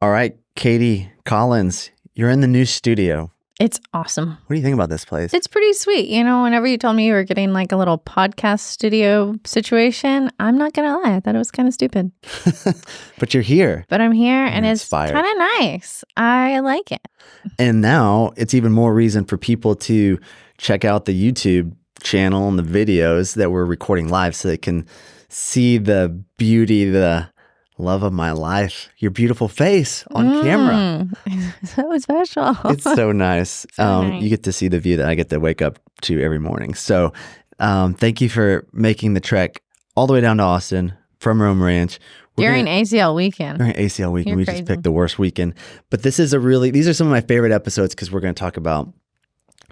All right, Katie Collins, you're in the new studio. It's awesome. What do you think about this place? It's pretty sweet. You know, whenever you told me you were getting like a little podcast studio situation, I'm not going to lie. I thought it was kind of stupid. But you're here. But I'm here and it's inspired. kind of nice. I like it. And now it's even more reason for people to check out the YouTube channel and the videos that we're recording live so they can see the beauty, the love of my life, your beautiful face on camera. So special. It's so nice. Nice. You get to see the view that I get to wake up to every morning. So thank you for making the trek all the way down to Austin from Rome Ranch. During ACL weekend. During ACL weekend. You're We crazy. just picked the worst weekend. But these are some of my favorite episodes because we're going to talk about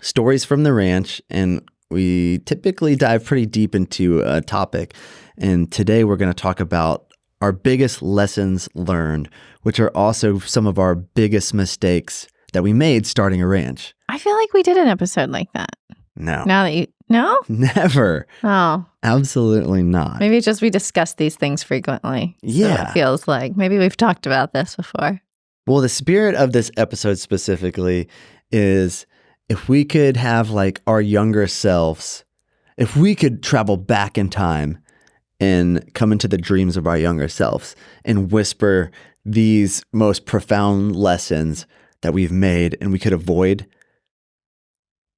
stories from the ranch, and we typically dive pretty deep into a topic. And today we're going to talk about our biggest lessons learned, which are also some of our biggest mistakes that we made starting a ranch. I feel like we did an episode like that. No. Now that you... No? Never. Oh. Absolutely not. Maybe it's just we discuss these things frequently. Yeah. So it feels like maybe we've talked about this before. Well, the spirit of this episode specifically is if we could have like our younger selves, if we could travel back in time and come into the dreams of our younger selves and whisper these most profound lessons that we've made and we could avoid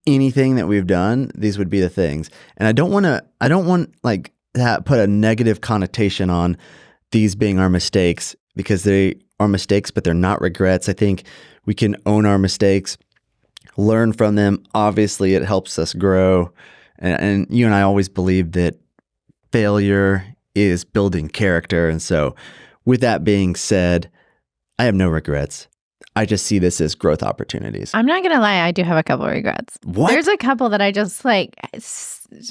anything that we've done, these would be the things. And I don't want like that put a negative connotation on these being our mistakes because they are mistakes, but they're not regrets. I think we can own our mistakes, learn from them. Obviously, it helps us grow. And you and I always believe that failure is building character. And so with that being said, I have no regrets. I just see this as growth opportunities. I'm not going to lie. I do have a couple of regrets. What? There's a couple that I just like,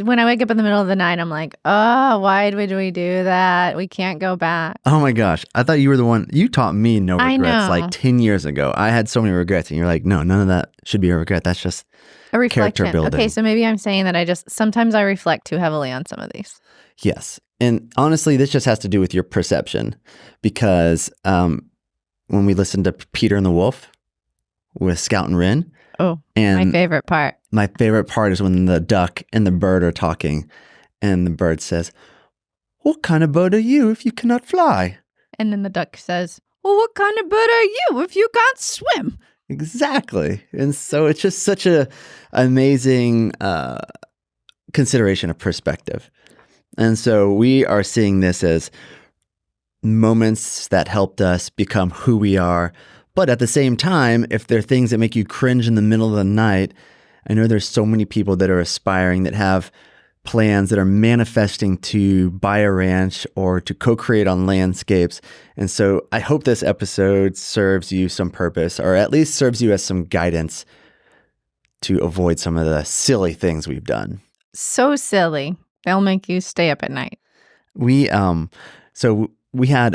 when I wake up in the middle of the night, I'm like, oh, why did we do that? We can't go back. Oh my gosh. I thought you were the one, you taught me no I regrets know. like 10 years ago. I had so many regrets and you're like, no, none of that should be a regret. That's just A reflection. character building. Okay, so maybe I'm saying that sometimes I reflect too heavily on some of these. Yes. And honestly, this just has to do with your perception because when we listened to Peter and the Wolf with Scout and Wren. Oh, and my favorite part. My favorite part is when the duck and the bird are talking and the bird says, "What kind of bird are you if you cannot fly?" And then the duck says, well, what kind of bird are you if you can't swim? Exactly. And so it's just such a amazing consideration of perspective. And so we are seeing this as moments that helped us become who we are. But at the same time, if there are things that make you cringe in the middle of the night, I know there's so many people that are aspiring that have plans that are manifesting to buy a ranch or to co-create on landscapes. And so I hope this episode serves you some purpose or at least serves you as some guidance to avoid some of the silly things we've done. So silly. They'll make you stay up at night. We had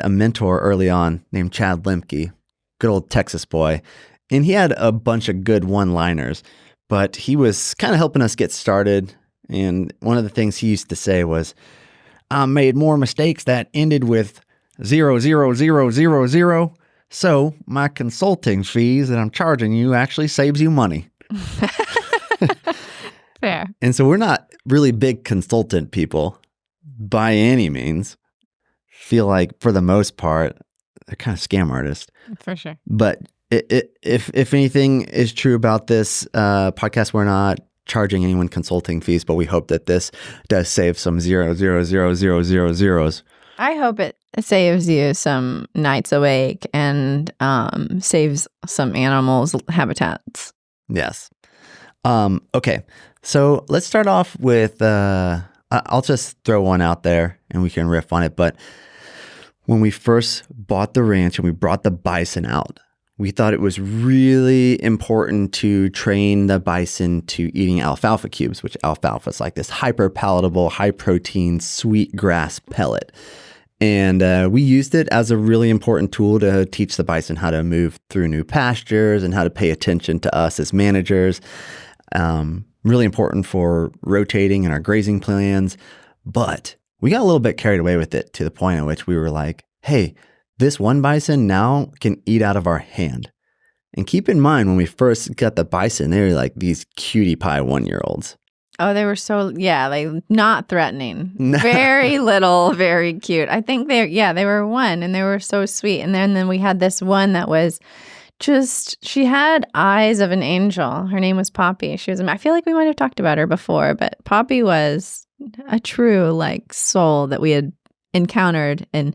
a mentor early on named Chad Lemke, good old Texas boy, and he had a bunch of good one-liners, but he was kind of helping us get started. And one of the things he used to say was, I made more mistakes that ended with 0,0,0,0,0, so my consulting fees that I'm charging you actually saves you money. Fair. And so we're not really big consultant people by any means. Feel like for the most part, they're kind of scam artists. For sure. But if anything is true about this podcast, we're not charging anyone consulting fees, but we hope that this does save some 0,0,0,0,0,0. I hope it saves you some nights awake and saves some animals' habitats. Yes. Okay. So let's start off with, I'll just throw one out there and we can riff on it. But when we first bought the ranch and we brought the bison out, we thought it was really important to train the bison to eating alfalfa cubes, which alfalfa is like this hyper palatable, high protein, sweet grass pellet. And we used it as a really important tool to teach the bison how to move through new pastures and how to pay attention to us as managers. Really important for rotating in our grazing plans. But we got a little bit carried away with it to the point at which we were like, hey, this one bison now can eat out of our hand. And keep in mind, when we first got the bison, they were like these cutie pie 1-year-olds. Oh, they were so, like not threatening. Very little, very cute. I think they were one and they were so sweet. And then we had this one that was she had eyes of an angel. Her name was Poppy. I feel like we might have talked about her before, but Poppy was a true like soul that we had encountered in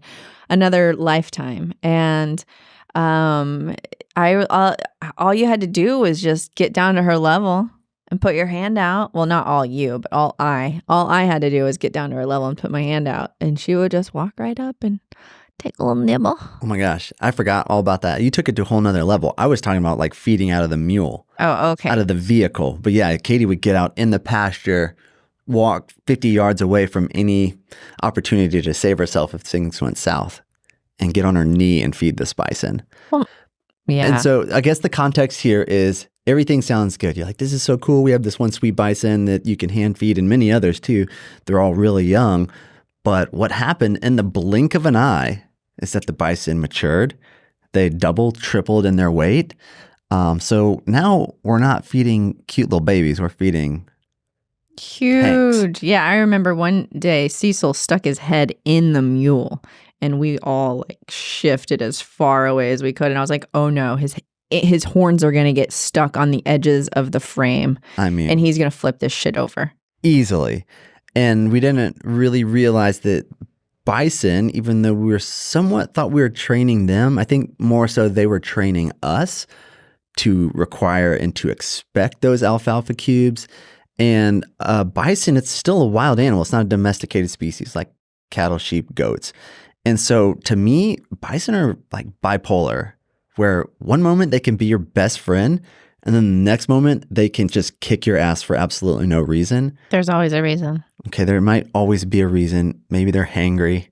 another lifetime. And all you had to do was just get down to her level and put your hand out. Well, not all you, but all I had to do was get down to her level and put my hand out, and she would just walk right up and take a little nibble. Oh my gosh, I forgot all about that. You took it to a whole nother level. I was talking about like feeding out of the mule. Oh, okay. Out of the vehicle. But yeah, Katie would get out in the pasture, walk 50 yards away from any opportunity to save herself if things went south, and get on her knee and feed this bison. Well, yeah. And so I guess the context here is everything sounds good. You're like, this is so cool. We have this one sweet bison that you can hand feed, and many others too. They're all really young. But what happened in the blink of an eye is that the bison matured. They doubled, tripled in their weight. So now we're not feeding cute little babies. We're feeding huge. tanks. Yeah, I remember one day Cecil stuck his head in the mule, and we all like shifted as far away as we could. And I was like, oh no, his horns are going to get stuck on the edges of the frame. I mean, and he's going to flip this shit over. Easily. And we didn't really realize that bison, even though we were somewhat thought we were training them, I think more so they were training us to require and to expect those alfalfa cubes. And bison, it's still a wild animal. It's not a domesticated species like cattle, sheep, goats. And so to me, bison are like bipolar, where one moment they can be your best friend, and then the next moment they can just kick your ass for absolutely no reason. There's always a reason. Okay, there might always be a reason. Maybe they're hangry.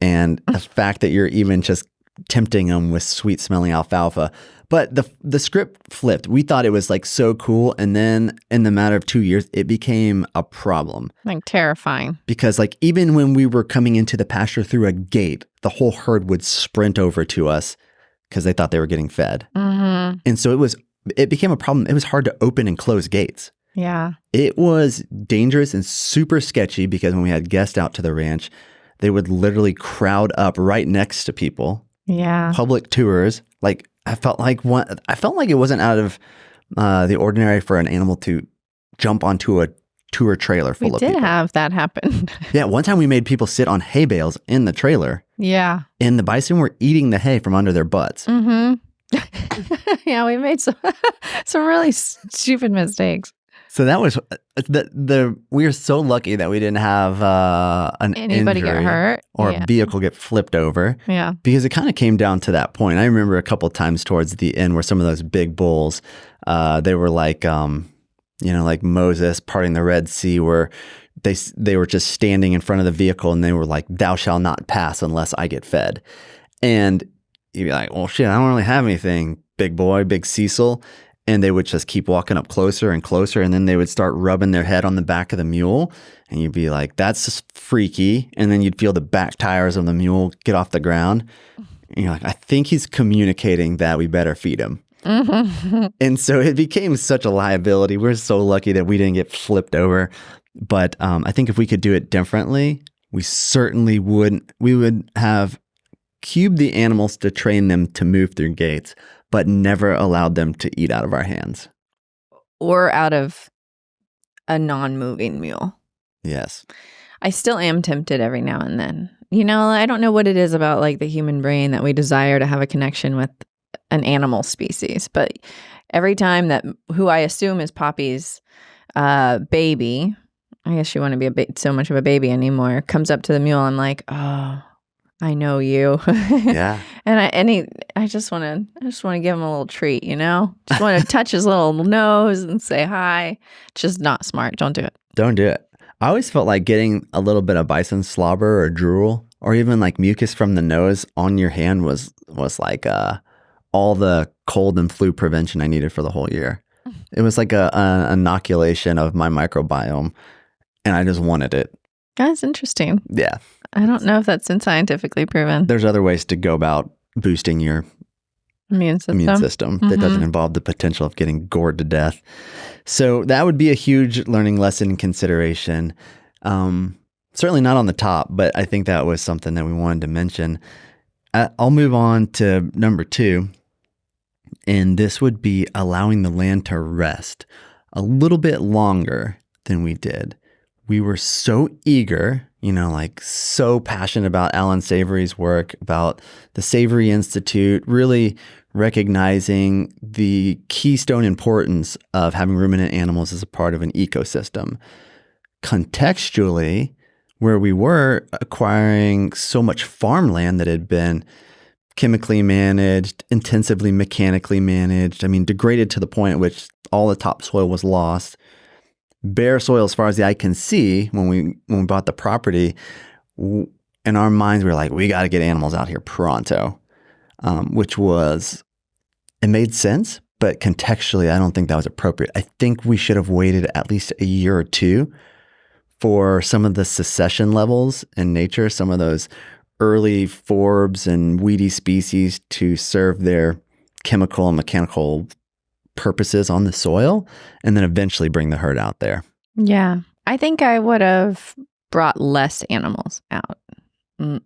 And the fact that you're even just tempting them with sweet smelling alfalfa. But the script flipped. We thought it was like so cool. And then in the matter of 2 years, it became a problem. Like terrifying. Because like even when we were coming into the pasture through a gate, the whole herd would sprint over to us because they thought they were getting fed. Mm-hmm. And so it became a problem. It was hard to open and close gates. Yeah. It was dangerous and super sketchy because when we had guests out to the ranch, they would literally crowd up right next to people. Yeah. Public tours. Like I felt like it wasn't out of the ordinary for an animal to jump onto a tour trailer full of people. We did have that happen. Yeah, one time we made people sit on hay bales in the trailer. Yeah. And the bison were eating the hay from under their butts. Mm-hmm. Yeah, we made some really stupid mistakes. So that was we were so lucky that we didn't have anybody get hurt or a vehicle get flipped over. Yeah, because it kind of came down to that point. I remember a couple of times towards the end where some of those big bulls, they were like, like Moses parting the Red Sea, where they were just standing in front of the vehicle and they were like, "Thou shalt not pass unless I get fed," and you'd be like, well, shit, I don't really have anything, big boy, big Cecil. And they would just keep walking up closer and closer. And then they would start rubbing their head on the back of the mule. And you'd be like, that's just freaky. And then you'd feel the back tires of the mule get off the ground. And you're like, I think he's communicating that we better feed him. Mm-hmm. And so it became such a liability. We're so lucky that we didn't get flipped over. But I think if we could do it differently, we certainly would have cubed the animals to train them to move through gates, but never allowed them to eat out of our hands. Or out of a non-moving mule. Yes. I still am tempted every now and then. I don't know what it is about like the human brain that we desire to have a connection with an animal species, but every time that who I assume is Poppy's baby, I guess she wouldn't be so much of a baby anymore, comes up to the mule, I'm like, oh, I know you. Yeah. And I just want to give him a little treat, Just want to touch his little nose and say hi. It's just not smart. Don't do it. Don't do it. I always felt like getting a little bit of bison slobber or drool or even like mucus from the nose on your hand was like all the cold and flu prevention I needed for the whole year. It was like an inoculation of my microbiome, and I just wanted it. That's interesting. Yeah. I don't know if that's been scientifically proven. There's other ways to go about boosting your Immune system that doesn't involve the potential of getting gored to death. So that would be a huge learning lesson and consideration. Certainly not on the top, but I think that was something that we wanted to mention. I'll move on to number 2, and this would be allowing the land to rest a little bit longer than we did. We were so eager, like so passionate about Alan Savory's work, about the Savory Institute, really recognizing the keystone importance of having ruminant animals as a part of an ecosystem. Contextually, where we were acquiring so much farmland that had been chemically managed, intensively mechanically managed, degraded to the point at which all the topsoil was lost. Bare soil as far as the eye can see when we bought the property. In our minds, we were like, we got to get animals out here pronto, it made sense, but contextually, I don't think that was appropriate. I think we should have waited at least a year or 2 for some of the succession levels in nature, some of those early forbs and weedy species to serve their chemical and mechanical purposes on the soil, and then eventually bring the herd out there. Yeah. I think I would have brought less animals out. I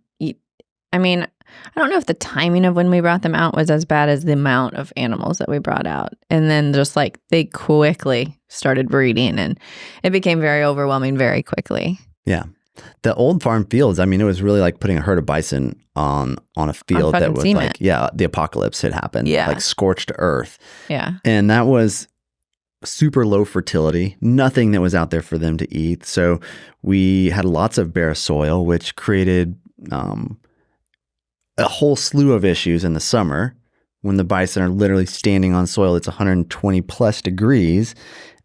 don't know if the timing of when we brought them out was as bad as the amount of animals that we brought out. And then just like they quickly started breeding, and it became very overwhelming very quickly. Yeah. The old farm fields, it was really like putting a herd of bison on a field that was cement. the apocalypse had happened. Yeah. Like scorched earth. Yeah. And that was super low fertility, nothing that was out there for them to eat. So we had lots of bare soil, which created a whole slew of issues in the summer when the bison are literally standing on soil that's 120 plus degrees.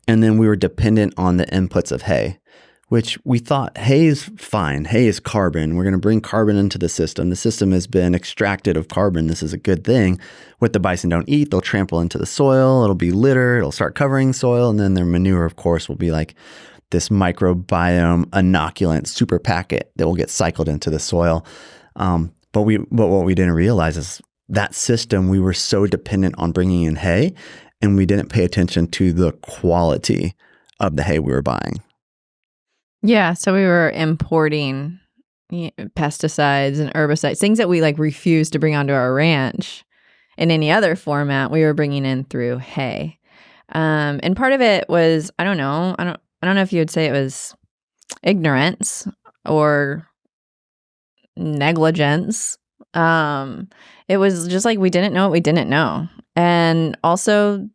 And then we were dependent on the inputs of hay, which we thought hay is fine. Hay is carbon. We're going to bring carbon into the system. The system has been extracted of carbon. This is a good thing. What the bison don't eat, they'll trample into the soil. It'll be litter. It'll start covering soil. And then their manure, of course, will be like this microbiome inoculant super packet that will get cycled into the soil. But what we didn't realize is that system, we were so dependent on bringing in hay, and we didn't pay attention to the quality of the hay we were buying. Yeah, so we were importing pesticides and herbicides, things that we refused to bring onto our ranch in any other format. We were bringing in through hay, and part of it was I don't know if you would say it was ignorance or negligence. It was just like we didn't know what we didn't know, and also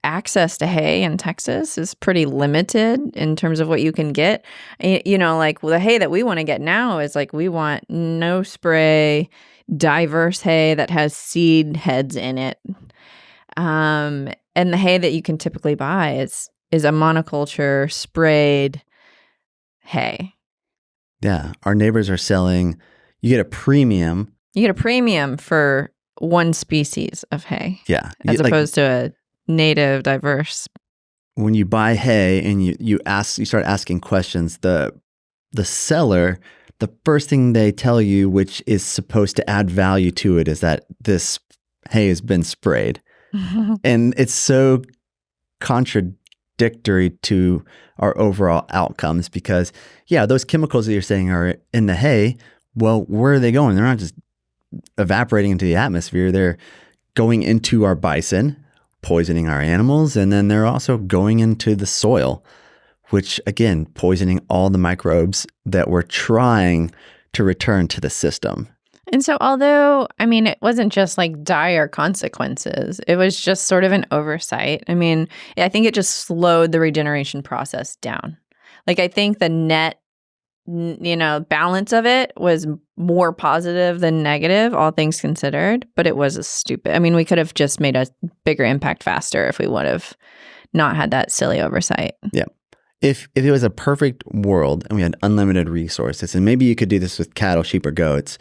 access to hay in Texas is pretty limited in terms of what you can get. The hay that we want to get now is we want no spray, diverse hay that has seed heads in it. And the hay that you can typically buy is a monoculture sprayed hay. Yeah. Our neighbors are selling, you get a premium. You get a premium for one species of hay. Yeah. As opposed to a native diverse. When you buy hay and you start asking questions, the seller, the first thing they tell you, which is supposed to add value to it, is that this hay has been sprayed. And it's so contradictory to our overall outcomes because, those chemicals that you're saying are in the hay, well, where are they going? They're not just evaporating into the atmosphere. They're going into our bison, poisoning our animals, and then they're also going into the soil, which again, poisoning all the microbes that we're trying to return to the system. And so although, it wasn't just dire consequences, it was just sort of an oversight. I think it just slowed the regeneration process down. I think the net, balance of it was more positive than negative, all things considered, but it was stupid. We could have just made a bigger impact faster if we would have not had that silly oversight. Yeah. If it was a perfect world and we had unlimited resources, and maybe you could do this with cattle, sheep, or goats,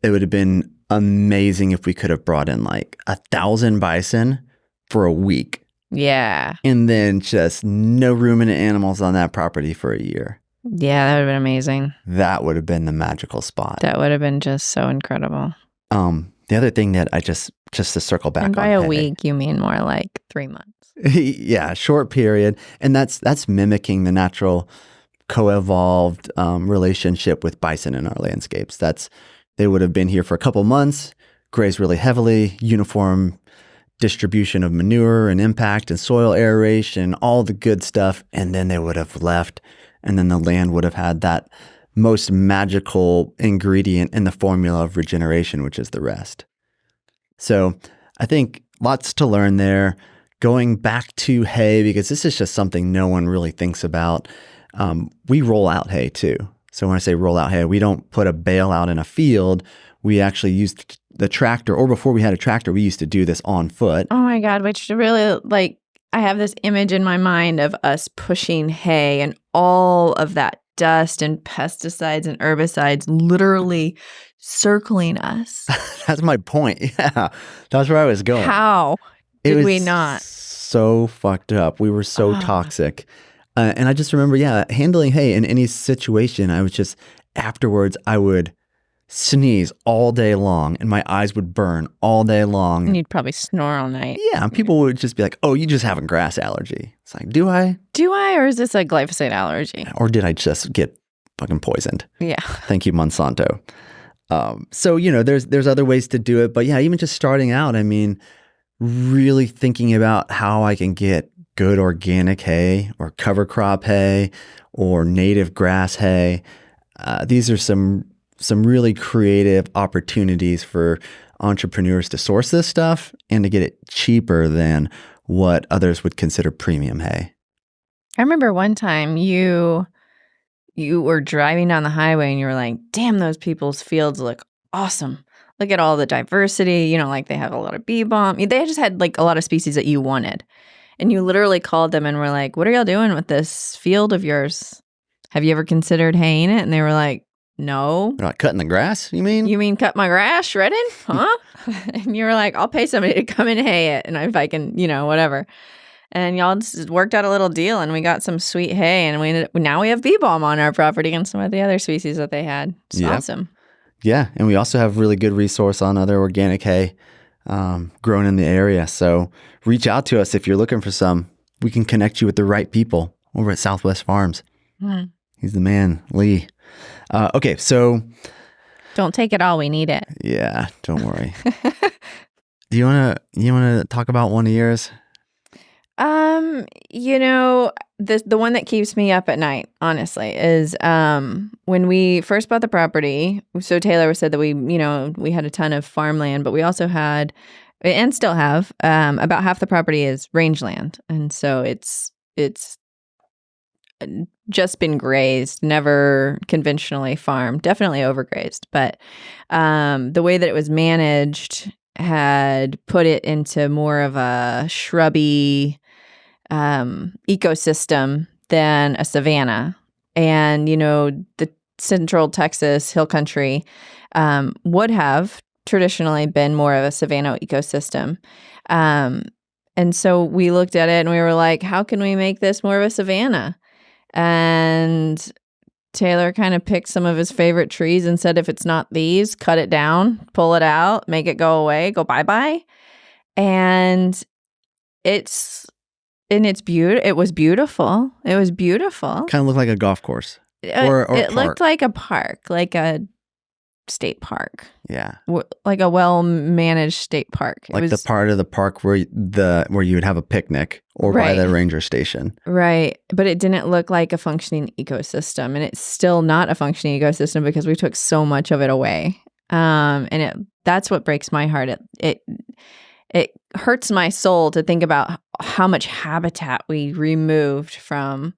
it would have been amazing if we could have brought in 1,000 bison for a week. Yeah. And then just no ruminant animals on that property for a year. Yeah, that would have been amazing. That would have been the magical spot. That would have been just so incredible. The other thing that I just to circle back And by on a hay. week, you mean more like 3 months. Yeah, short period. And that's mimicking the natural co-evolved relationship with bison in our landscapes. They would have been here for a couple months, grazed really heavily, uniform distribution of manure and impact and soil aeration, all the good stuff, and then they would have left, and then the land would have had that most magical ingredient in the formula of regeneration, which is the rest. So I think lots to learn there. Going back to hay, because this is just something no one really thinks about. We roll out hay too. So when I say roll out hay, we don't put a bale out in a field. We actually use the tractor, or before we had a tractor, we used to do this on foot. Oh my God, which really, like, I have this image in my mind of us pushing hay and all of that dust and pesticides and herbicides literally circling us. That's my point. Yeah, that's where I was going. How did we not? So fucked up. We were so toxic. And I just remember, handling hay in any situation, I was just, afterwards, I would sneeze all day long and my eyes would burn all day long. And you'd probably snore all night. Yeah, and people would just be like, oh, you just have a grass allergy. It's like, do I? Do I, or is this a glyphosate allergy? Or did I just get fucking poisoned? Yeah. Thank you, Monsanto. So, there's other ways to do it. But yeah, even just starting out, I mean, really thinking about how I can get good organic hay or cover crop hay or native grass hay. These are some really creative opportunities for entrepreneurs to source this stuff and to get it cheaper than what others would consider premium hay. I remember one time you were driving down the highway and you were like, damn, those people's fields look awesome. Look at all the diversity, like they have a lot of bee balm. They just had like a lot of species that you wanted. And you literally called them and were like, what are y'all doing with this field of yours? Have you ever considered haying it? And they were like, no. You're not cutting the grass, you mean? You mean cut my grass, shredding? Huh? And you were like, I'll pay somebody to come and hay it. And if I can, whatever. And y'all just worked out a little deal and we got some sweet hay. And now we have bee balm on our property and some of the other species that they had. It's awesome. Yeah. And we also have really good resource on other organic hay grown in the area. So reach out to us if you're looking for some. We can connect you with the right people over at Southwest Farms. Mm. He's the man, Lee. Okay, so don't take it all. We need it. Yeah, don't worry. Do you wanna talk about one of yours? The one that keeps me up at night, honestly, is when we first bought the property. So Taylor said that we had a ton of farmland, but we also had, and still have, about half the property is rangeland, and so it's just been grazed, never conventionally farmed, definitely overgrazed. But the way that it was managed had put it into more of a shrubby ecosystem than a savanna. And, the central Texas hill country would have traditionally been more of a savanna ecosystem. And so we looked at it and we were like, how can we make this more of a savanna? And Taylor kind of picked some of his favorite trees and said, if it's not these, cut it down, pull it out, make it go away, go bye-bye. And it was beautiful. It was beautiful. Kind of looked like a golf course. Or it looked like a park, like a state park. Yeah. Like a well-managed state park. Like the part of the park where you would have a picnic or by the ranger station. Right. But it didn't look like a functioning ecosystem. And it's still not a functioning ecosystem because we took so much of it away. And that's what breaks my heart. It hurts my soul to think about how much habitat we removed from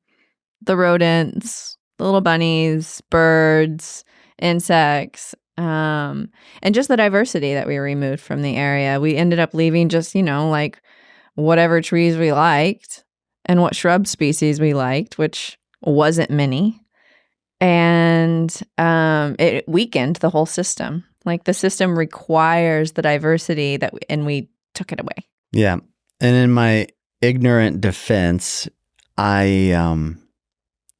the rodents, the little bunnies, birds, insects, and just the diversity that we removed from the area. We ended up leaving just, like whatever trees we liked and what shrub species we liked, which wasn't many. And it weakened the whole system. Like the system requires the diversity and we took it away. Yeah. And in my ignorant defense, I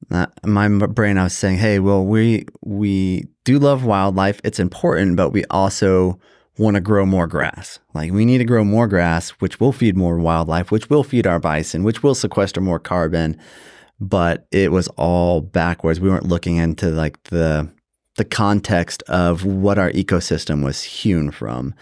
My brain, I was saying, hey, well, we do love wildlife. It's important, but we also want to grow more grass. Like we need to grow more grass, which will feed more wildlife, which will feed our bison, which will sequester more carbon. But it was all backwards. We weren't looking into like the context of what our ecosystem was hewn from.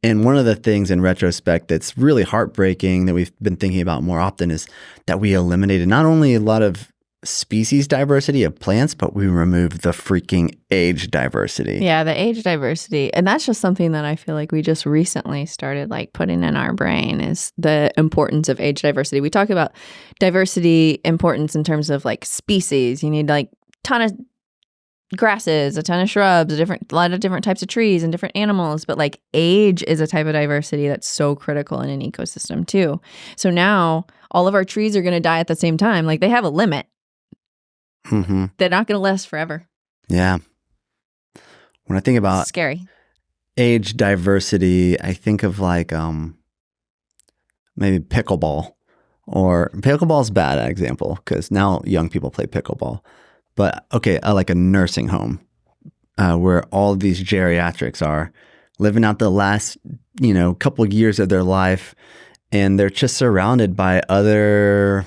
And one of the things in retrospect that's really heartbreaking that we've been thinking about more often is that we eliminated not only a lot of species diversity of plants, but we removed the freaking age diversity. Yeah, the age diversity. And that's just something that I feel like we just recently started like putting in our brain is the importance of age diversity. We talk about diversity importance in terms of like species. You need like ton of grasses, a ton of shrubs, a lot of different types of trees and different animals, but like age is a type of diversity that's so critical in an ecosystem too. So now all of our trees are going to die at the same time. Like they have a limit. Mm-hmm. They're not going to last forever. Yeah. When I think about scary age diversity, I think of like maybe pickleball. Or pickleball's a bad example because now young people play pickleball. But okay, like a nursing home where all of these geriatrics are living out the last, couple of years of their life, and they're just surrounded by other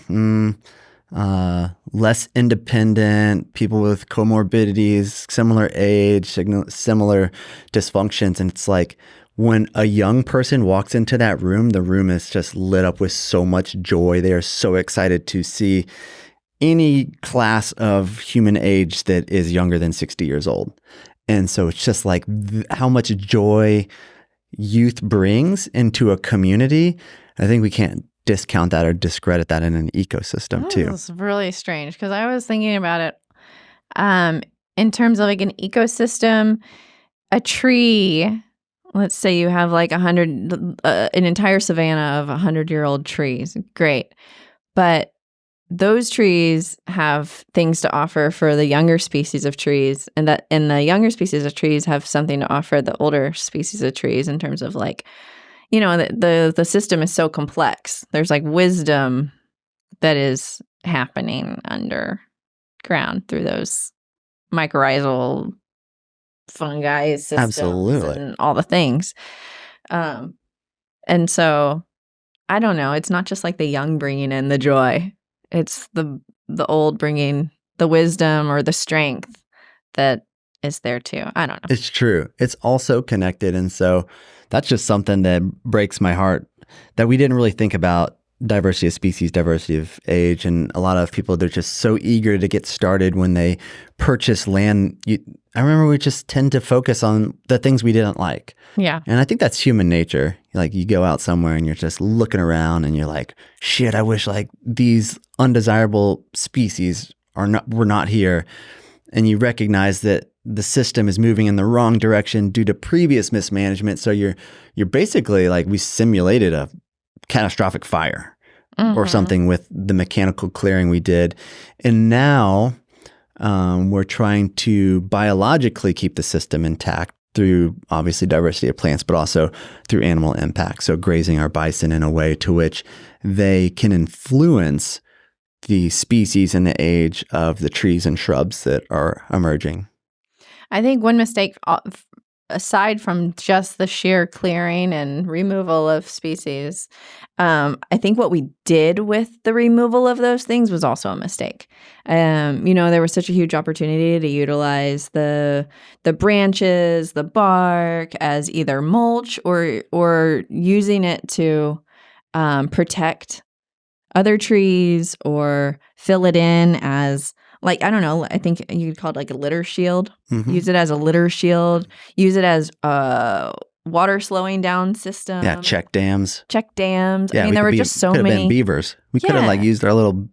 less independent people with comorbidities, similar age, similar dysfunctions. And it's like when a young person walks into that room, the room is just lit up with so much joy. They are so excited to see any class of human age that is younger than 60 years old. And so it's just like how much joy youth brings into a community. I think we can't discount that or discredit that in an ecosystem too. It's really strange because I was thinking about it in terms of like an ecosystem, a tree. Let's say you have like an entire savanna of 100-year-old trees. Great. But those trees have things to offer for the younger species of trees, and the younger species of trees have something to offer the older species of trees in terms of like, the system is so complex. There's like wisdom that is happening underground through those mycorrhizal fungi systems. Absolutely. And all the things. And so I don't know. It's not just like the young bringing in the joy. It's the old bringing the wisdom or the strength that is there too. I don't know. It's true. It's also connected. And so that's just something that breaks my heart that we didn't really think about diversity of species, diversity of age. And a lot of people, they're just so eager to get started when they purchase land. I remember we just tend to focus on the things we didn't like. Yeah. And I think that's human nature. Like you go out somewhere and you're just looking around and you're like, shit, I wish like these undesirable species were not here. And you recognize that the system is moving in the wrong direction due to previous mismanagement. So you're basically like we simulated a catastrophic fire or something with the mechanical clearing we did. And now we're trying to biologically keep the system intact through obviously diversity of plants, but also through animal impact. So grazing our bison in a way to which they can influence the species and the age of the trees and shrubs that are emerging. I think one mistake, aside from just the sheer clearing and removal of species, I think what we did with the removal of those things was also a mistake. There was such a huge opportunity to utilize the branches, the bark as either mulch or using it to protect other trees or fill it in as like, I don't know, I think you could call it like a litter shield. Mm-hmm. Use it as a litter shield. Use it as a water slowing down system. Yeah, check dams. Yeah, I mean, there were just so many. Could have been beavers. We could have like used our little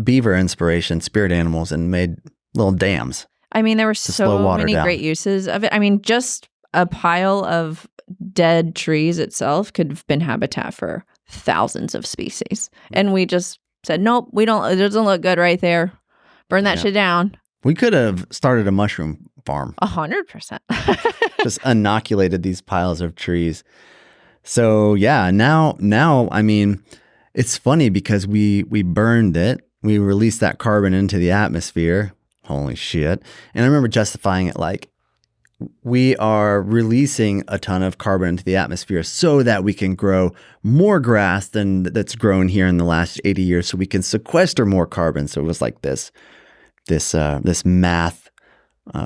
beaver inspiration, spirit animals, and made little dams. I mean, there were so many great uses of it. I mean, just a pile of dead trees itself could have been habitat for thousands of species. And we just said, nope, it doesn't look good right there. Burn that shit down. We could have started a mushroom farm. 100%. Just inoculated these piles of trees. So yeah, now, I mean, it's funny because we burned it we release that carbon into the atmosphere. Holy shit. And I remember justifying it like, we are releasing a ton of carbon into the atmosphere so that we can grow more grass than that's grown here in the last 80 years, so we can sequester more carbon. So it was like this math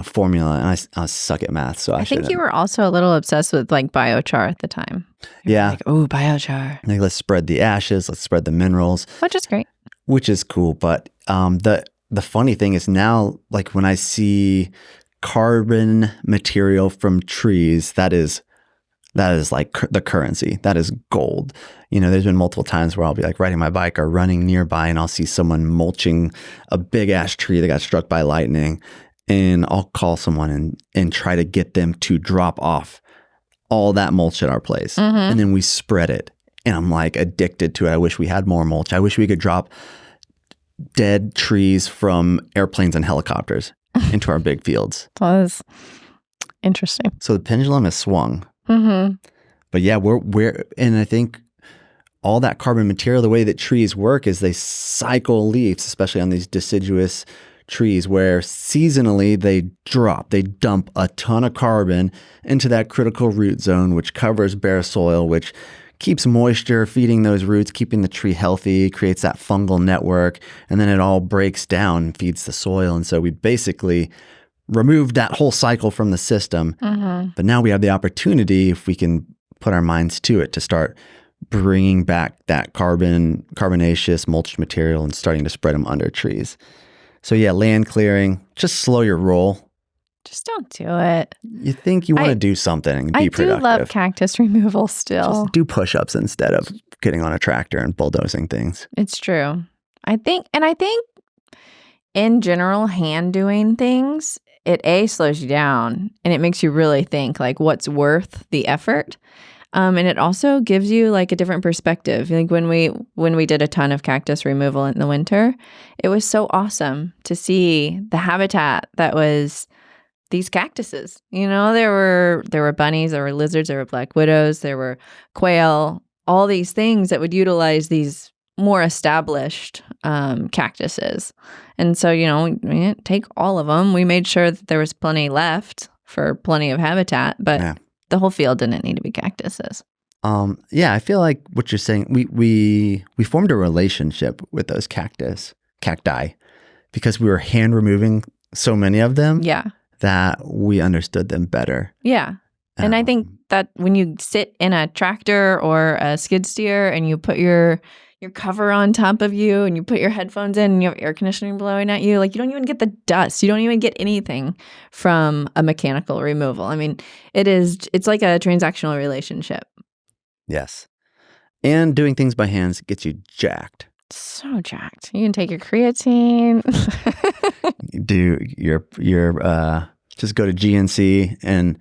formula, and I suck at math, so I think you were also a little obsessed with like biochar at the time. Yeah, like, oh, biochar. Like, let's spread the ashes, let's spread the minerals, which is great. Which is cool, but the funny thing is now, like when I see carbon material from trees, that is like the currency. That is gold. You know, there's been multiple times where I'll be like riding my bike or running nearby, and I'll see someone mulching a big ash tree that got struck by lightning, and I'll call someone and try to get them to drop off all that mulch at our place. And then we spread it. And I'm like addicted to it. I wish we had more mulch. I wish we could drop dead trees from airplanes and helicopters into our big fields. That was interesting. So the pendulum has swung. But yeah, and I think all that carbon material, the way that trees work is they cycle leaves, especially on these deciduous trees, where seasonally they dump a ton of carbon into that critical root zone, which covers bare soil, which keeps moisture, feeding those roots, keeping the tree healthy, creates that fungal network, and then it all breaks down and feeds the soil. And so we basically removed that whole cycle from the system. But now we have the opportunity, if we can put our minds to it, to start bringing back that carbonaceous mulched material and starting to spread them under trees. So yeah, land clearing, just slow your roll. Just don't do it. You think you want to do something and be productive. I do love cactus removal still. Just do push-ups instead of getting on a tractor and bulldozing things. It's true. I think in general, hand doing things, it slows you down and it makes you really think like what's worth the effort. And it also gives you like a different perspective. Like when we did a ton of cactus removal in the winter, it was so awesome to see the habitat that was these cactuses. You know, there were bunnies, there were lizards, there were black widows, there were quail, all these things that would utilize these more established cactuses. And so, you know, we didn't take all of them. We made sure that there was plenty left for plenty of habitat, but the whole field didn't need to be cactuses. Yeah, I feel like what you're saying, we formed a relationship with those cacti, because we were hand removing so many of them. Yeah. That we understood them better. Yeah. And I think that when you sit in a tractor or a skid steer and you put your cover on top of you and you put your headphones in and you have air conditioning blowing at you, like you don't even get the dust. You don't even get anything from a mechanical removal. I mean, it's like a transactional relationship. Yes. And doing things by hands gets you jacked. So jacked. You can take your creatine. Do your just go to GNC and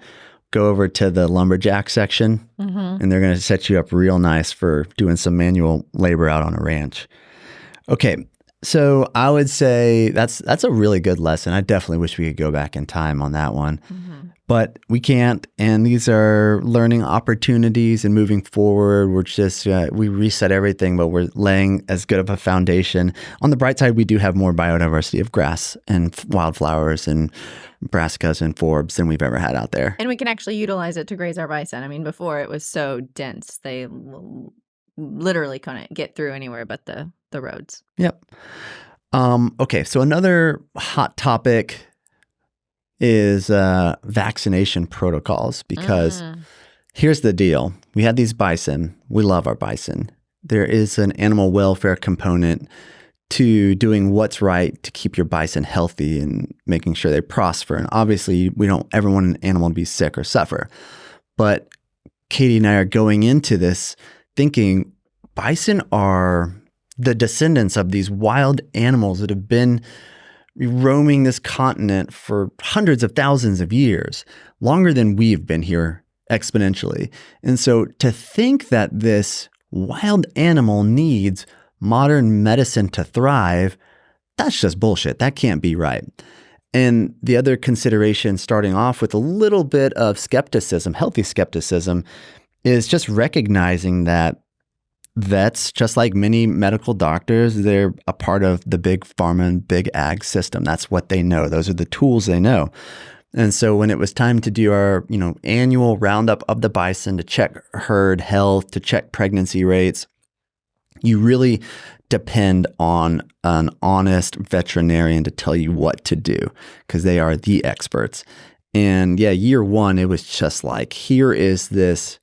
go over to the lumberjack section, and they're going to set you up real nice for doing some manual labor out on a ranch. Okay, so I would say that's a really good lesson. I definitely wish we could go back in time on that one, but we can't. And these are learning opportunities and moving forward. We're just we reset everything, but we're laying as good of a foundation. On the bright side, we do have more biodiversity of grass and wildflowers and brassicas and forbs than we've ever had out there. And we can actually utilize it to graze our bison. I mean, before it was so dense, they literally couldn't get through anywhere but the roads. Yep. Okay, so another hot topic is vaccination protocols, because here's the deal. We have these bison. We love our bison. There is an animal welfare component to doing what's right to keep your bison healthy and making sure they prosper. And obviously, we don't ever want an animal to be sick or suffer. But Katie and I are going into this thinking bison are the descendants of these wild animals that have been roaming this continent for hundreds of thousands of years, longer than we've been here exponentially. And so to think that this wild animal needs modern medicine to thrive, that's just bullshit. That can't be right. And the other consideration, starting off with a little bit of skepticism, healthy skepticism, is just recognizing that vets, just like many medical doctors, they're a part of the big pharma and big ag system. That's what they know. Those are the tools they know. And so when it was time to do our, annual roundup of the bison to check herd health, to check pregnancy rates, you really depend on an honest veterinarian to tell you what to do because they are the experts. And yeah, year one, it was just like, here is this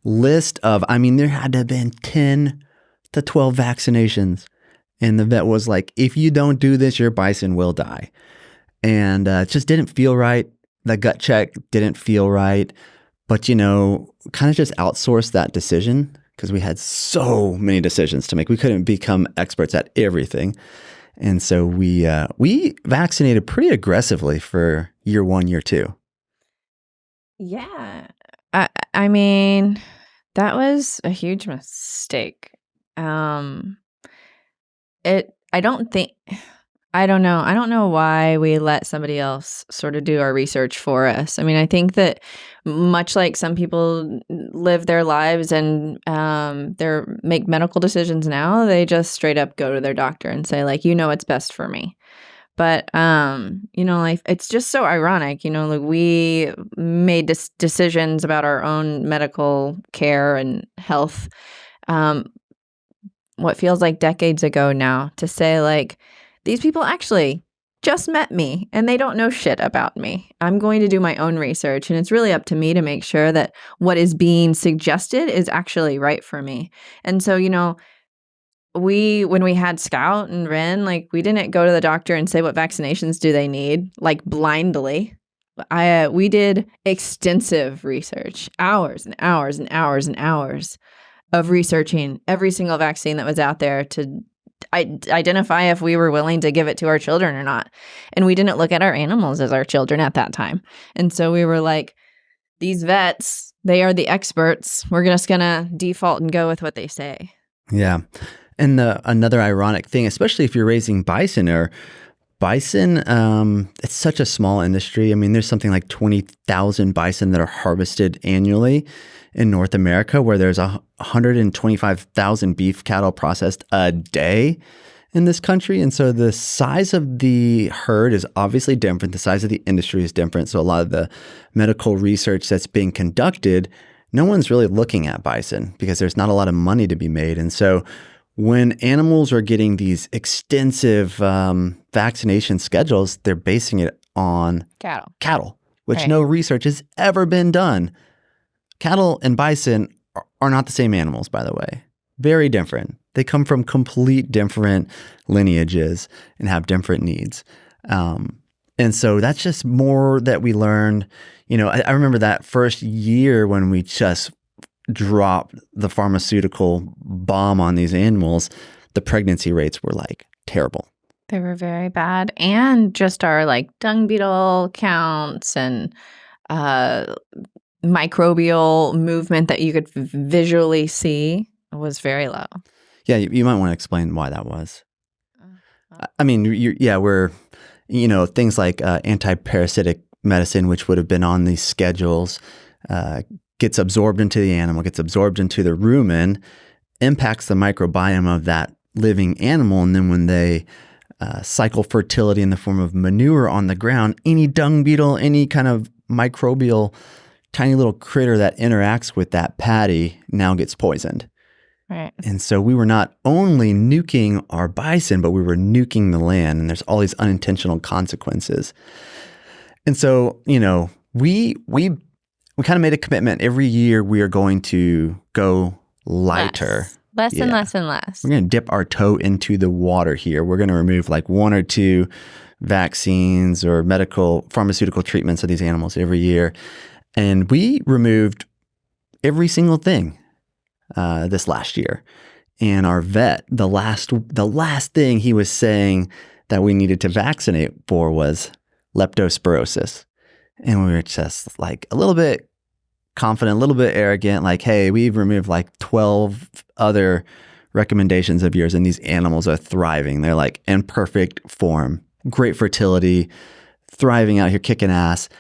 list of, there had to have been 10 to 12 vaccinations. And the vet was like, if you don't do this, your bison will die. And it just didn't feel right. The gut check didn't feel right. But, kind of just outsourced that decision because we had so many decisions to make. We couldn't become experts at everything. And so we vaccinated pretty aggressively for year one, year two. Yeah. I mean, that was a huge mistake. I don't know. I don't know why we let somebody else sort of do our research for us. I think that much like some people live their lives and they make medical decisions now, they just straight up go to their doctor and say, like, what's best for me. But, like, it's just so ironic, like we made decisions about our own medical care and health, what feels like decades ago now, to say, like, these people actually just met me and they don't know shit about me. I'm going to do my own research, and it's really up to me to make sure that what is being suggested is actually right for me. And so, when we had Scout and Ren, like, we didn't go to the doctor and say, what vaccinations do they need, like, blindly. We did extensive research, hours and hours and hours and hours of researching every single vaccine that was out there to identify if we were willing to give it to our children or not. And we didn't look at our animals as our children at that time. And so we were like, these vets, they are the experts. We're just going to default and go with what they say. Yeah. And another ironic thing, especially if you're raising bison, it's such a small industry. There's something like 20,000 bison that are harvested annually in North America, where there's 125,000 beef cattle processed a day in this country. And so the size of the herd is obviously different. The size of the industry is different. So a lot of the medical research that's being conducted, no one's really looking at bison because there's not a lot of money to be made. And so when animals are getting these extensive vaccination schedules, they're basing it on cattle, which right. No research has ever been done. Cattle and bison are not the same animals, by the way. Very different. They come from complete different lineages and have different needs. And so that's just more that we learned. I remember that first year when we just dropped the pharmaceutical bomb on these animals, the pregnancy rates were like terrible. They were very bad. And just our like dung beetle counts and microbial movement that you could visually see was very low. Yeah, you might want to explain why that was. We're, things like anti-parasitic medicine, which would have been on these schedules, gets absorbed into the animal, gets absorbed into the rumen, impacts the microbiome of that living animal. And then when they cycle fertility in the form of manure on the ground, any dung beetle, any kind of microbial tiny little critter that interacts with that patty now gets poisoned. Right. And so we were not only nuking our bison, but we were nuking the land, and there's all these unintentional consequences. And so, we kind of made a commitment every year we are going to go lighter. Less and less and less. We're going to dip our toe into the water here. We're going to remove like one or two vaccines or pharmaceutical treatments of these animals every year. And we removed every single thing this last year. And our vet, the last thing he was saying that we needed to vaccinate for was leptospirosis. And we were just like a little bit confident, a little bit arrogant, like, hey, we've removed like 12 other recommendations of yours and these animals are thriving. They're like in perfect form, great fertility, thriving out here, kicking ass.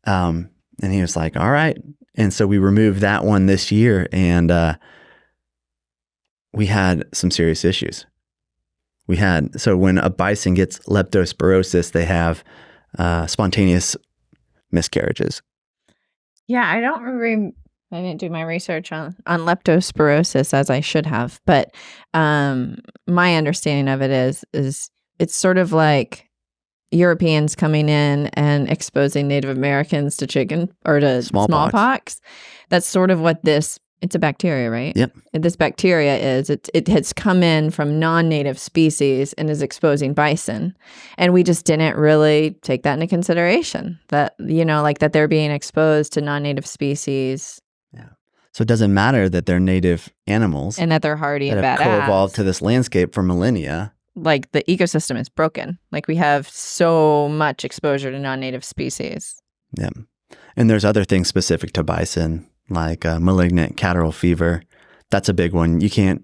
And he was like, all right. And so we removed that one this year, and we had some serious issues. So when a bison gets leptospirosis, they have spontaneous miscarriages. Yeah, I didn't do my research on leptospirosis as I should have, but my understanding of it is it's sort of like Europeans coming in and exposing Native Americans to chicken or to smallpox. That's sort of what it's a bacteria, right? Yep. This bacteria it has come in from non-native species and is exposing bison. And we just didn't really take that into consideration, that, like that they're being exposed to non-native species. Yeah. So it doesn't matter that they're native animals. And that they're hardy and that have badass. co-evolved to this landscape for millennia. Like the ecosystem is broken. Like we have so much exposure to non-native species. Yeah. And there's other things specific to bison, like malignant catarrhal fever. That's a big one. You can't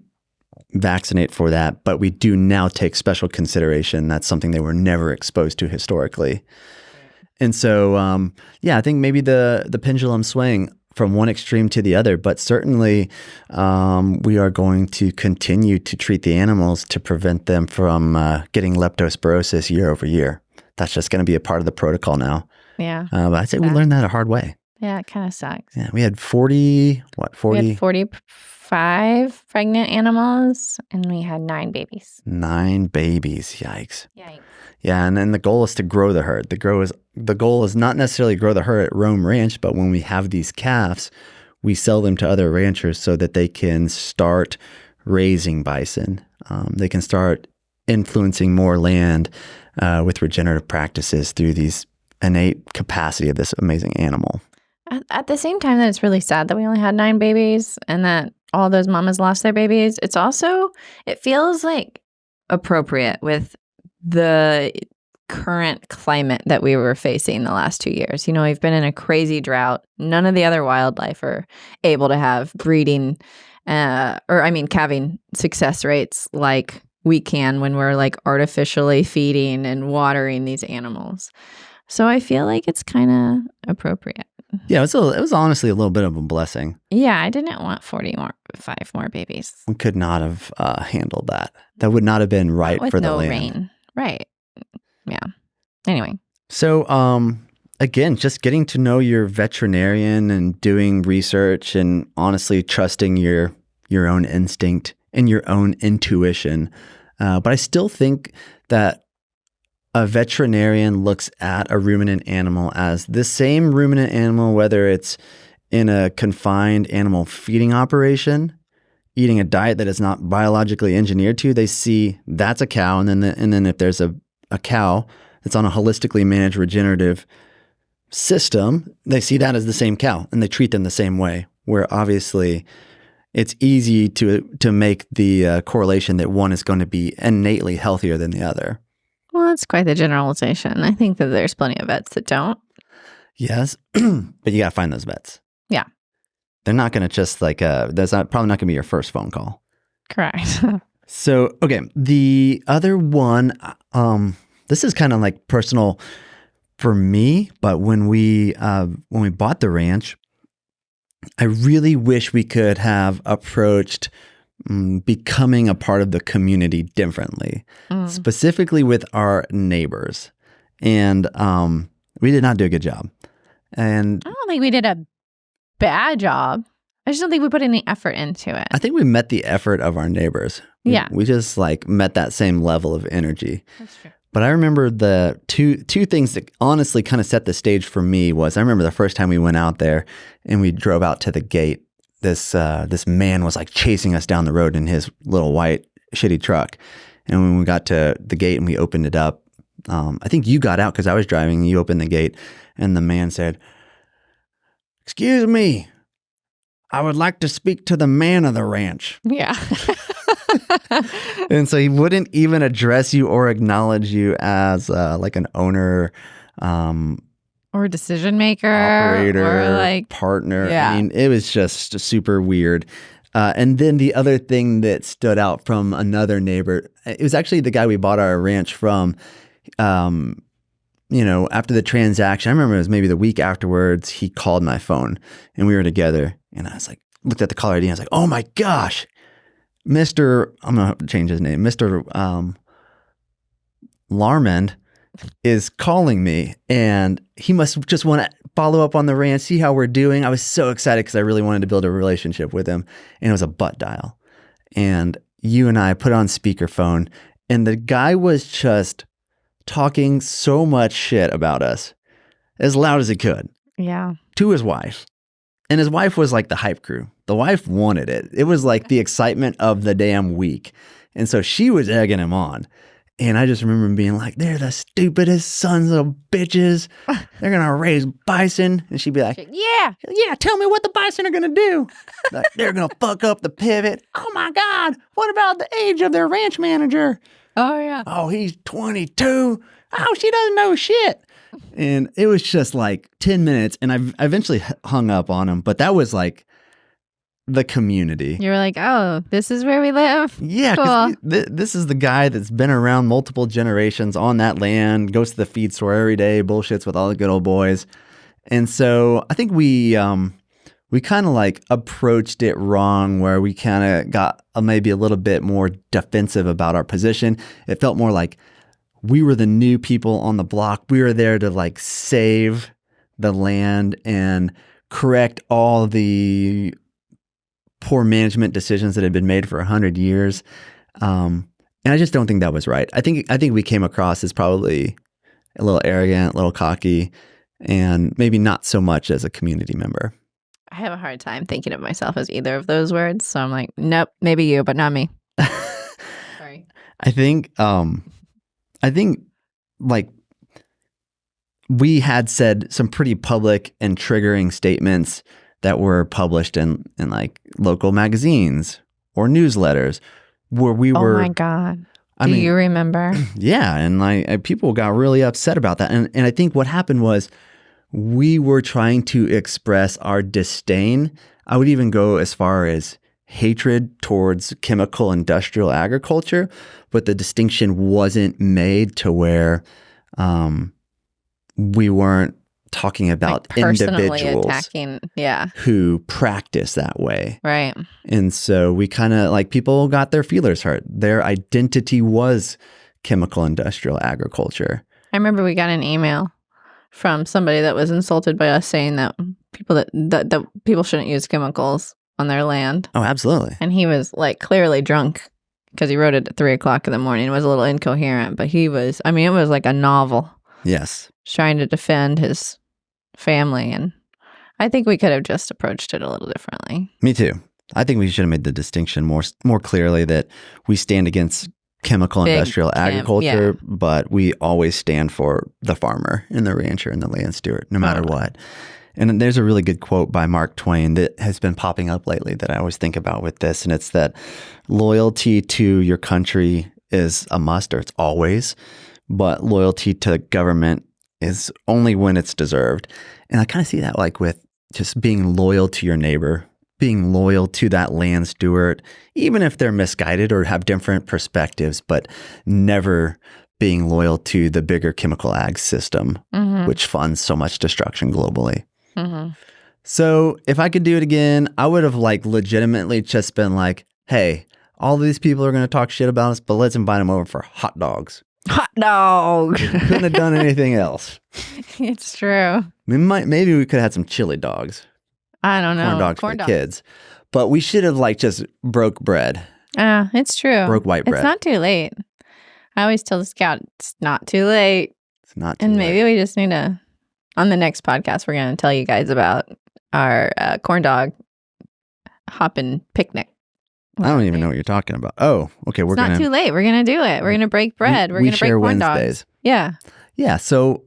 vaccinate for that, but we do now take special consideration. That's something they were never exposed to historically. And so, I think maybe the pendulum swing from one extreme to the other, but certainly we are going to continue to treat the animals to prevent them from getting leptospirosis year over year. That's just going to be a part of the protocol now. Yeah. But I'd say we learned that a hard way. Yeah, it kind of sucks. Yeah, we had 40? We had 45 pregnant animals, and we had 9 babies. 9 babies. Yikes. Yeah, and then the goal is to grow the herd. The goal is not necessarily grow the herd at Rome Ranch, but when we have these calves, we sell them to other ranchers so that they can start raising bison. They can start influencing more land with regenerative practices through these innate capacity of this amazing animal. At the same time that it's really sad that we only had 9 babies and that all those mamas lost their babies, it feels like appropriate with the current climate that we were facing the last 2 years. We've been in a crazy drought. None of the other wildlife are able to have breeding, calving success rates like we can when we're like artificially feeding and watering these animals. So I feel like it's kind of appropriate. Yeah, it was honestly a little bit of a blessing. Yeah, I didn't want 5 more babies. We could not have handled that. That would not have been right for the land. Rain. Right. Yeah. Anyway. So, again, just getting to know your veterinarian and doing research and honestly trusting your own instinct and your own intuition. But I still think that a veterinarian looks at a ruminant animal as the same ruminant animal, whether it's in a confined animal feeding operation, eating a diet that is not biologically engineered to. They see that's a cow, and then if there's a cow that's on a holistically managed regenerative system, they see that as the same cow, and they treat them the same way. Where obviously it's easy to make the correlation that one is going to be innately healthier than the other. Well, that's quite the generalization. I think that there's plenty of vets that don't. Yes, but you got to find those vets. Yeah. They're not going to just that's probably not going to be your first phone call. Correct. So, okay, the other one, this is kind of like personal for me, but when we bought the ranch, I really wish we could have approached becoming a part of the community differently, specifically with our neighbors. And we did not do a good job. And I don't think we did a bad job. I just don't think we put any effort into it. I think we met the effort of our neighbors. We just met that same level of energy. That's true. But I remember the two things that honestly kind of set the stage for me was I remember the first time we went out there and we drove out to the gate. This man was chasing us down the road in his little white shitty truck. And when we got to the gate and we opened it up, I think you got out because I was driving and you opened the gate and the man said, "Excuse me, I would like to speak to the man of the ranch." Yeah. And so he wouldn't even address you or acknowledge you as an owner, or decision maker, operator, or partner. Yeah. I mean, it was just super weird. And then the other thing that stood out from another neighbor, it was actually the guy we bought our ranch from. After the transaction, I remember it was maybe the week afterwards, he called my phone and we were together and I was looked at the caller ID and I was like, "Oh my gosh, I'm going to change his name, Mr. Larmond is calling me, and he must just want to follow up on the ranch, see how we're doing. I was so excited because I really wanted to build a relationship with him, and it was a butt dial. And you and I put on speakerphone, and the guy was just talking so much shit about us as loud as he could. Yeah. To his wife. And his wife was like the hype crew. The wife wanted it. It was like the excitement of the damn week. And so she was egging him on. And I just remember him being like, they're the stupidest sons of bitches. They're going to raise bison. And she'd be like, yeah, tell me what the bison are going to do. Like, they're going to fuck up the pivot. Oh my God. What about the age of their ranch manager? Oh, yeah. Oh, he's 22. Oh, she doesn't know shit. And it was just like 10 minutes. And I eventually hung up on him. But that was like the community. You were like, oh, this is where we live? Yeah, Cool. this is the guy that's been around multiple generations on that land, goes to the feed store every day, bullshits with all the good old boys. And so I think we kind of like approached it wrong, where we kind of got maybe a little bit more defensive about our position. It felt more like we were the new people on the block. We were there to like save the land and correct all the poor management decisions that had been made for 100 years. And I just don't think that was right. I think we came across as probably a little arrogant, a little cocky, and maybe not so much as a community member. I have a hard time thinking of myself as either of those words. So I'm like, nope, maybe you, but not me. Sorry. I think like we had said some pretty public and triggering statements that were published in like local magazines or newsletters where we were. Oh my God. Do you remember? Yeah. And like people got really upset about that. And I think what happened was we were trying to express our disdain. I would even go as far as hatred towards chemical industrial agriculture, but the distinction wasn't made to where we weren't talking about like individuals attacking, who practice that way. Right. And so we kind of like people got their feelers hurt. Their identity was chemical industrial agriculture. I remember we got an email from somebody that was insulted by us saying that people shouldn't use chemicals on their land. Oh, absolutely. And he was like clearly drunk because he wrote it at 3:00 in the morning. It was a little incoherent, but it was like a novel. Yes. Trying to defend his family. And I think we could have just approached it a little differently. Me too. I think we should have made the distinction more clearly that we stand against chemical industrial agriculture, but we always stand for the farmer and the rancher and the land steward, no matter what. And there's a really good quote by Mark Twain that has been popping up lately that I always think about with this. And it's that loyalty to your country is a must, or it's always, but loyalty to government is only when it's deserved. And I kind of see that like with just being loyal to your neighbor, being loyal to that land steward, even if they're misguided or have different perspectives, but never being loyal to the bigger chemical ag system, which funds so much destruction globally. Mm-hmm. So if I could do it again, I would have like legitimately just been like, hey, all these people are going to talk shit about us, but let's invite them over for hot dogs. Hot dog. Couldn't have done anything else. It's true. Maybe we could have had some chili dogs. I don't know. Corn dogs for the kids. But we should have like just broke bread. It's true. Broke white bread. It's not too late. I always tell the scout, it's not too late. It's not too late. And maybe we just need to, on the next podcast, we're going to tell you guys about our corn dog hopping picnic. I don't even know what you're talking about. Oh, okay. It's not too late. We're going to do it. We're going to break bread. We're going to break corn Wednesdays. dogs. Yeah. Yeah. So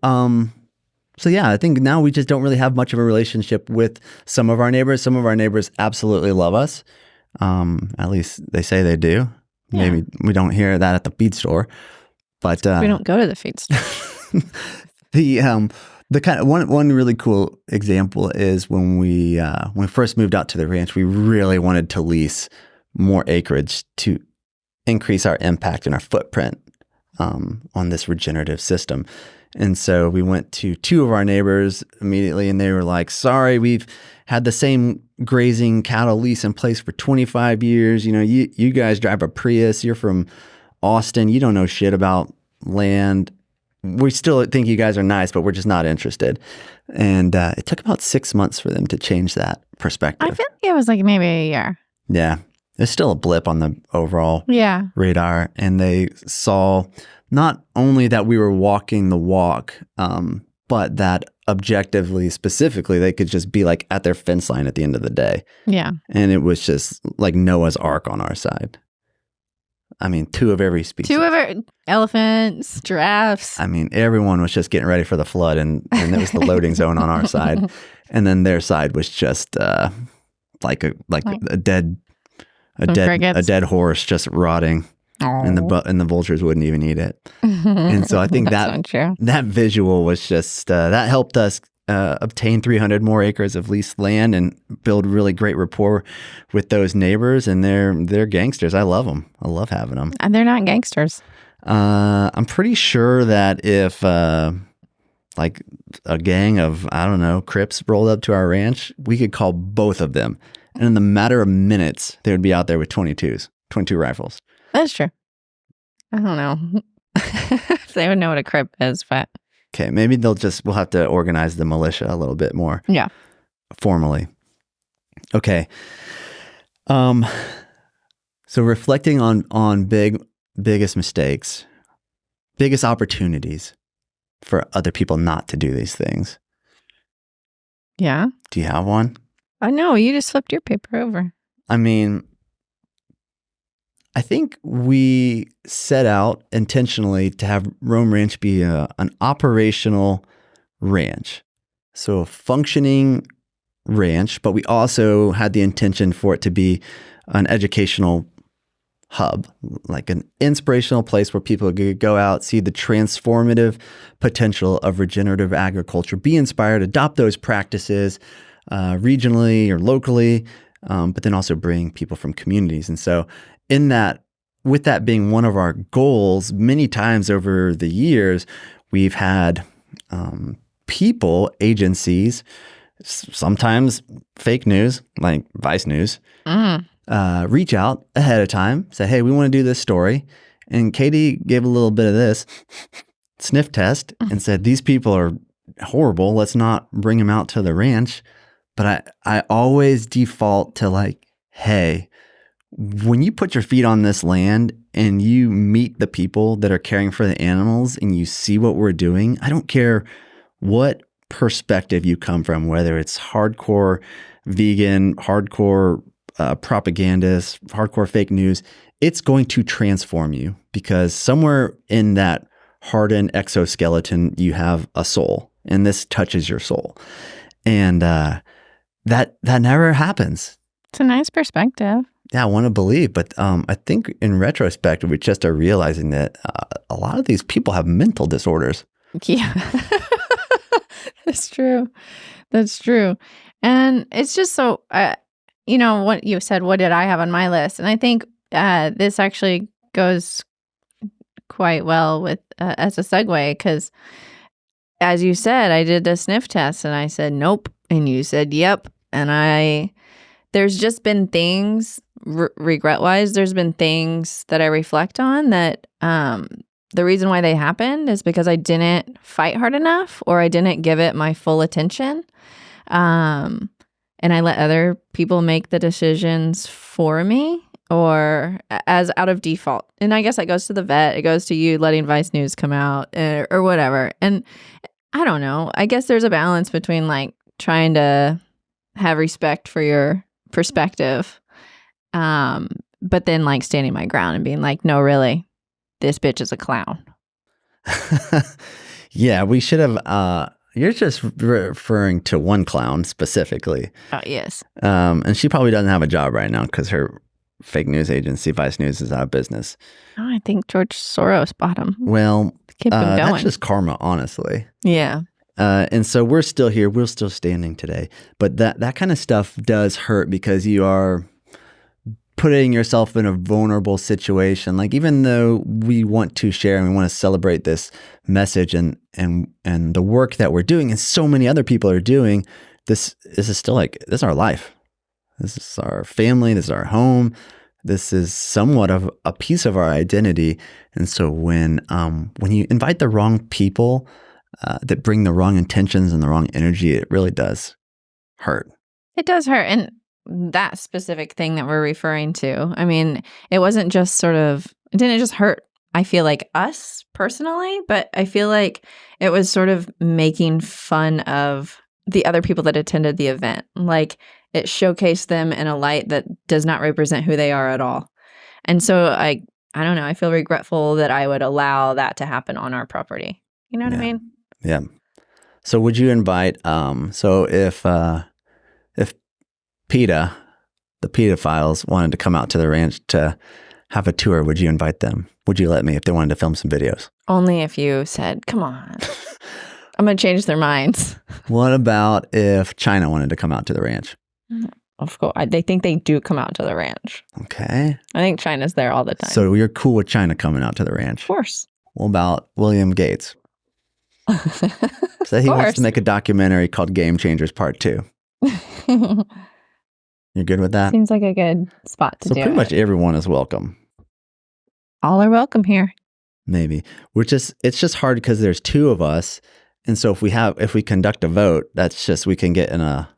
yeah, I think now we just don't really have much of a relationship with some of our neighbors. Some of our neighbors absolutely love us. At least they say they do. Yeah. Maybe we don't hear that at the feed store, but we don't go to the feed store. The kind of one really cool example is when we first moved out to the ranch, we really wanted to lease more acreage to increase our impact and our footprint on this regenerative system. And so we went to two of our neighbors immediately, and they were like, sorry, we've had the same grazing cattle lease in place for 25 years. You guys drive a Prius. You're from Austin. You don't know shit about land. We still think you guys are nice, but we're just not interested. And it took about 6 months for them to change that perspective. I feel like it was like maybe a year. Yeah. There's still a blip on the overall radar. And they saw not only that we were walking the walk, but that objectively, specifically, they could just be like at their fence line at the end of the day. Yeah. And it was just like Noah's Ark on our side. I mean, 2 of every species. 2 of every elephants, giraffes. I mean, everyone was just getting ready for the flood, and there was the loading zone on our side, and then their side was just like a dead horse just rotting, and the vultures wouldn't even eat it. And so I think that visual was just that helped us obtain 300 more acres of leased land and build really great rapport with those neighbors. And they're gangsters. I love them. I love having them. And they're not gangsters. I'm pretty sure that if like a gang of, I don't know, Crips rolled up to our ranch, we could call both of them. And in the matter of minutes, they would be out there with 22 rifles. That's true. I don't know if they would know what a Crip is, but. Okay, maybe we'll have to organize the militia a little bit more. Yeah. Formally. Okay. So reflecting on biggest mistakes, biggest opportunities for other people not to do these things. Yeah. Do you have one? I know, you just flipped your paper over. I mean, I think we set out intentionally to have Rome Ranch be an operational ranch. So a functioning ranch, but we also had the intention for it to be an educational hub, like an inspirational place where people could go out, see the transformative potential of regenerative agriculture, be inspired, adopt those practices regionally or locally, but then also bring people from communities. And so with that being one of our goals, many times over the years, we've had people, agencies, sometimes fake news, like Vice News, reach out ahead of time, say, hey, we want to do this story. And Katie gave a little bit of this sniff test and said, these people are horrible. Let's not bring them out to the ranch. But I always default to like, hey, when you put your feet on this land and you meet the people that are caring for the animals and you see what we're doing, I don't care what perspective you come from, whether it's hardcore vegan, hardcore propagandist, hardcore fake news, it's going to transform you because somewhere in that hardened exoskeleton, you have a soul and this touches your soul. And that never happens. It's a nice perspective. Yeah, I want to believe, but I think in retrospect, we just are realizing that a lot of these people have mental disorders. Yeah, that's true. That's true. And it's just so, what you said, what did I have on my list? And I think this actually goes quite well with as a segue because, as you said, I did a sniff test and I said, nope. And you said, yep. And there's just been things, regret-wise, there's been things that I reflect on that the reason why they happened is because I didn't fight hard enough or I didn't give it my full attention. And I let other people make the decisions for me or as out of default. And I guess that goes to the vet. It goes to you letting Vice News come out or whatever. And I don't know. I guess there's a balance between like trying to have respect for your perspective, but then like standing my ground and being like, no, really, this bitch is a clown. Yeah, we should have, you're just referring to one clown specifically. Oh, yes. And she probably doesn't have a job right now because her fake news agency, Vice News, is out of business. Oh, I think George Soros bought him. Well, keep him going. That's just karma, honestly. Yeah. And so we're still here. We're still standing today. But that kind of stuff does hurt because you are putting yourself in a vulnerable situation. Like even though we want to share and we want to celebrate this message and the work that we're doing and so many other people are doing, this is still like, this is our life. This is our family. This is our home. This is somewhat of a piece of our identity. And so when you invite the wrong people that bring the wrong intentions and the wrong energy, it really does hurt. It does hurt. And that specific thing that we're referring to, I mean, it wasn't just it didn't just hurt, I feel like, us personally, but I feel like it was sort of making fun of the other people that attended the event. Like, it showcased them in a light that does not represent who they are at all. And so I don't know, I feel regretful that I would allow that to happen on our property. You know what I mean? Yeah. So would you invite, so if PETA, the pedophiles, wanted to come out to the ranch to have a tour, would you invite them? Would you let me if they wanted to film some videos? Only if you said, come on. I'm going to change their minds. What about if China wanted to come out to the ranch? Of course. They think they do come out to the ranch. Okay. I think China's there all the time. So you're cool with China coming out to the ranch? Of course. What about William Gates? So he wants to make a documentary called Game Changers Part 2. You're good with that? Seems like a good spot to do it. So pretty much everyone is welcome. All are welcome here. Maybe. It's just hard because there's two of us. And so if we conduct a vote, we can get in a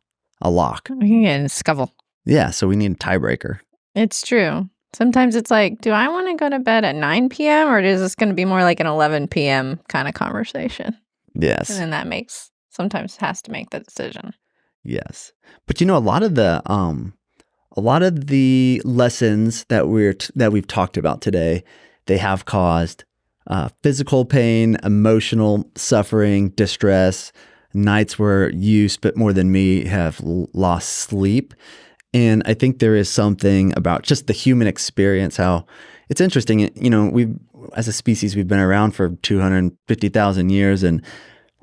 lock. We can get in a scuffle. Yeah. So we need a tiebreaker. It's true. Sometimes it's like, do I want to go to bed at 9 p.m. or is this going to be more like an 11 p.m. kind of conversation? Yes. And then sometimes has to make the decision. Yes. But a lot of the lessons that we've talked about today, they have caused physical pain, emotional suffering, distress, nights where you, but more than me, have lost sleep. And I think there is something about just the human experience, how it's interesting. We've, as a species, we've been around for 250,000 years, and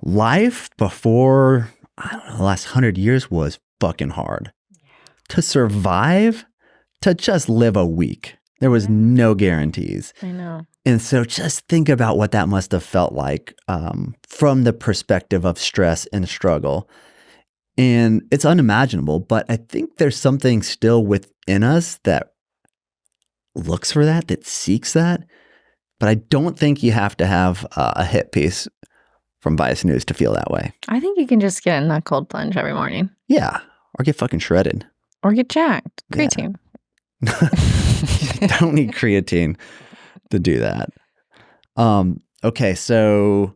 life before, I don't know, the last 100 years was fucking hard. To survive, to just live a week, there was no guarantees. I know. And so just think about what that must have felt like from the perspective of stress and struggle. And it's unimaginable, but I think there's something still within us that looks for that seeks that. But I don't think you have to have a hit piece from Bias News to feel that way. I think you can just get in that cold plunge every morning. Yeah. Or get fucking shredded. Or get jacked. Creatine. You don't need creatine to do that. Okay, so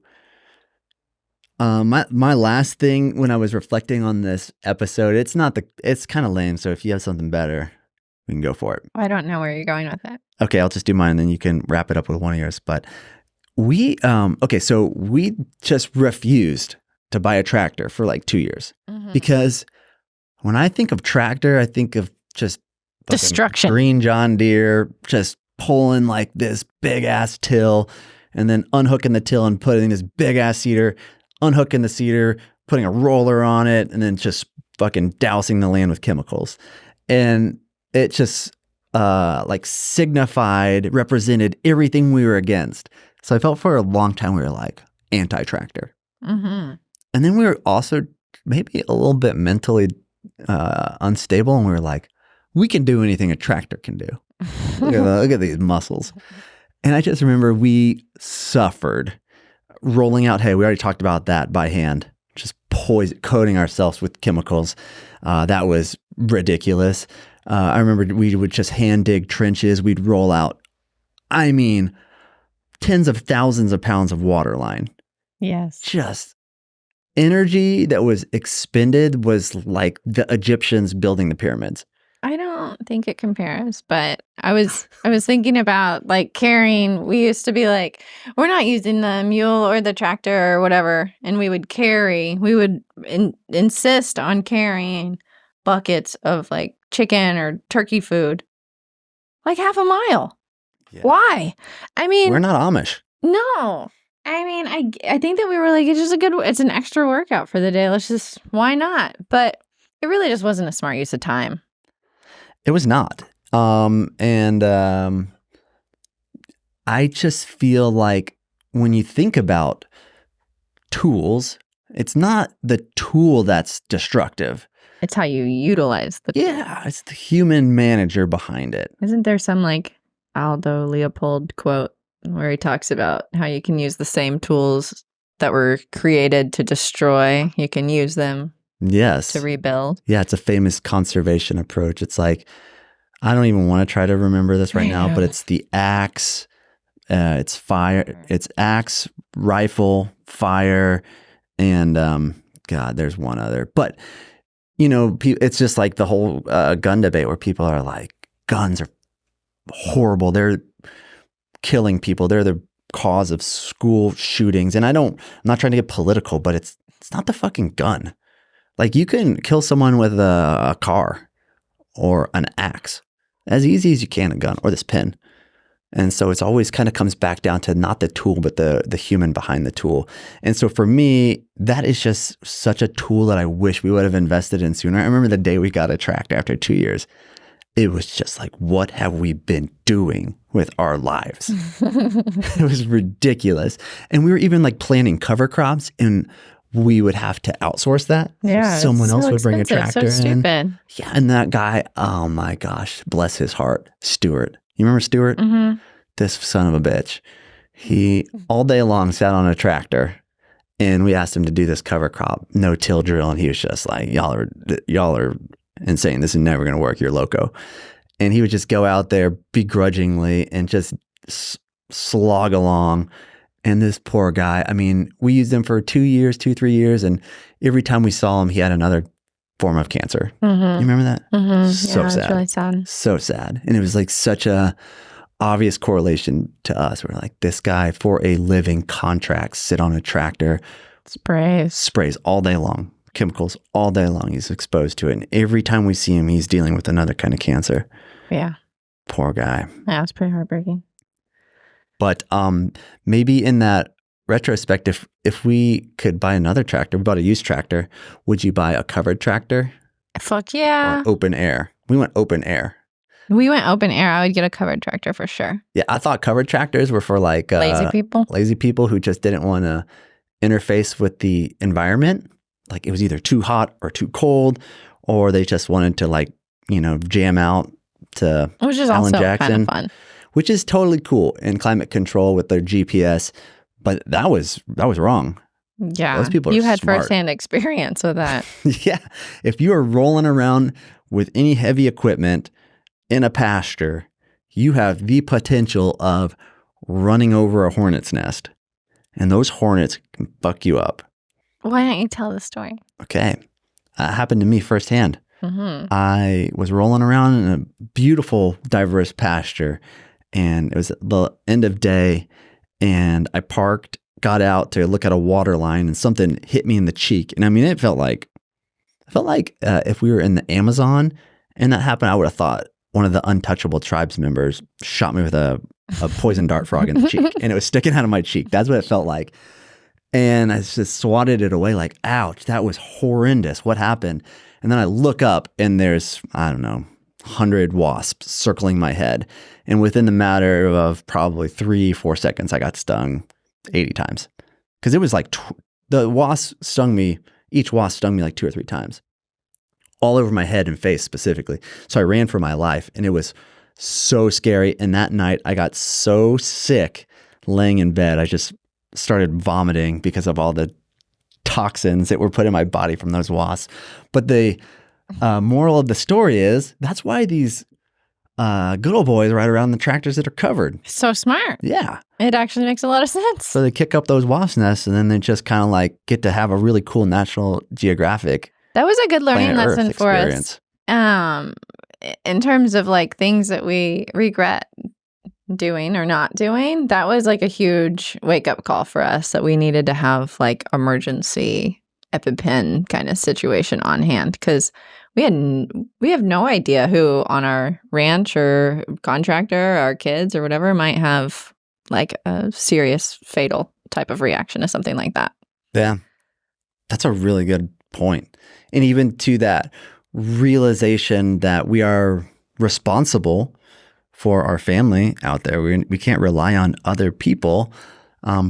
my last thing when I was reflecting on this episode, it's kind of lame. So if you have something better, we can go for it. I don't know where you're going with that. Okay, I'll just do mine and then you can wrap it up with one of yours. But we just refused to buy a tractor for like 2 years because when I think of tractor, I think of just destruction. Green John Deere, just pulling like this big ass till and then unhooking the till and putting this big ass seeder, unhooking the seeder, putting a roller on it, and then just fucking dousing the land with chemicals. And it just represented everything we were against. So I felt for a long time we were like anti-tractor. And then we were also maybe a little bit mentally unstable, and we were like, we can do anything a tractor can do. Look at these muscles. And I just remember we suffered rolling out hay. We already talked about that by hand, just coating ourselves with chemicals. That was ridiculous. I remember we would just hand dig trenches. We'd roll out, tens of thousands of pounds of water line. Yes. Just energy that was expended was like the Egyptians building the pyramids. I don't think it compares, but I was thinking about like carrying. We used to be like, we're not using the mule or the tractor or whatever, and we would insist on carrying buckets of like chicken or turkey food, like half a mile. Yeah. Why? We're not Amish. No. I think that we were like, it's an extra workout for the day. Why not? But it really just wasn't a smart use of time. It was not. I just feel like when you think about tools, it's not the tool that's destructive. It's how you utilize the tool. Yeah, it's the human manager behind it. Isn't there some like Aldo Leopold quote where he talks about how you can use the same tools that were created to destroy, you can use them Yes. to rebuild? Yeah, it's a famous conservation approach. It's like, I don't even want to try to remember this right now, but it's the axe, it's fire, it's axe, rifle, fire, and God, there's one other. But, you know, it's just like the whole gun debate where people are like, guns are horrible. They're killing people. They're the cause of school shootings. And I'm not trying to get political, but it's not the fucking gun. Like, you can kill someone with a car or an axe as easy as you can a gun or this pen. And so it's always kind of comes back down to not the tool, but the human behind the tool. And so for me, that is just such a tool that I wish we would have invested in sooner. I remember the day we got a tractor after 2 years. It was just like, what have we been doing with our lives? It was ridiculous. And we were even like planting cover crops, and we would have to outsource that. Yeah. So someone else would bring a tractor so in. stupid. Yeah. And that guy, oh my gosh, bless his heart, Stuart. You remember Stuart? Mm-hmm. This son of a bitch. He all day long sat on a tractor, and we asked him to do this cover crop, no till drill. And he was just like, y'all are insane. This is never going to work. You're loco. And he would just go out there begrudgingly and just slog along. And this poor guy, I mean, we used him for 3 years. And every time we saw him, he had another form of cancer. Mm-hmm. You remember that? Mm-hmm. So sad. It's really sad. So sad. And it was like such a obvious correlation to us. We're like, this guy for a living contract, sit on a tractor, sprays all day long, chemicals all day long. He's exposed to it. And every time we see him, he's dealing with another kind of cancer. Yeah. Poor guy. Yeah, it's pretty heartbreaking. But maybe in that retrospect, if we could buy another tractor, we bought a used tractor, would you buy a covered tractor? Fuck yeah. Or open air? We went open air. We went open air. I would get a covered tractor for sure. Yeah, I thought covered tractors were for like lazy people who just didn't want to interface with the environment. Like, it was either too hot or too cold, or they just wanted to, like, you know, jam out to which is Alan also Jackson, kind of fun. Which is totally cool in climate control with their GPS. But that was wrong. Yeah, those people you are had smart. firsthand experience with that. Yeah, if you are rolling around with any heavy equipment in a pasture, you have the potential of running over a hornet's nest, and those hornets can fuck you up. Why don't you tell the story? Okay, that happened to me firsthand. Mm-hmm. I was rolling around in a beautiful, diverse pasture, and it was the end of day, and I parked, got out to look at a water line, and something hit me in the cheek. And I mean, it felt like if we were in the Amazon and that happened, I would have thought one of the untouchable tribes members shot me with a poison dart frog in the cheek, and it was sticking out of my cheek. That's what it felt like. And I just swatted it away like, ouch, that was horrendous. What happened? And then I look up, and there's, I don't know, 100 wasps circling my head. And within the matter of probably 3-4 seconds, I got stung 80 times. Because it was like, the wasp stung me, each wasp stung me like 2 or 3 times. All over my head and face specifically. So I ran for my life, and it was so scary. And that night I got so sick laying in bed, I just started vomiting because of all the toxins that were put in my body from those wasps. But the moral of the story is that's why these good old boys ride around the tractors that are covered. So smart. Yeah. It actually makes a lot of sense. So they kick up those wasp nests, and then they just kind of like get to have a really cool National Geographic. That was a good learning Planet lesson Earth for experience. us. In terms of like things that we regret doing or not doing, that was like a huge wake up call for us that we needed to have like emergency EpiPen kind of situation on hand, because we have no idea who on our ranch or contractor, our kids or whatever might have like a serious fatal type of reaction to something like that. Yeah. That's a really good point. And even to that realization that we are responsible for our family out there. We can't rely on other people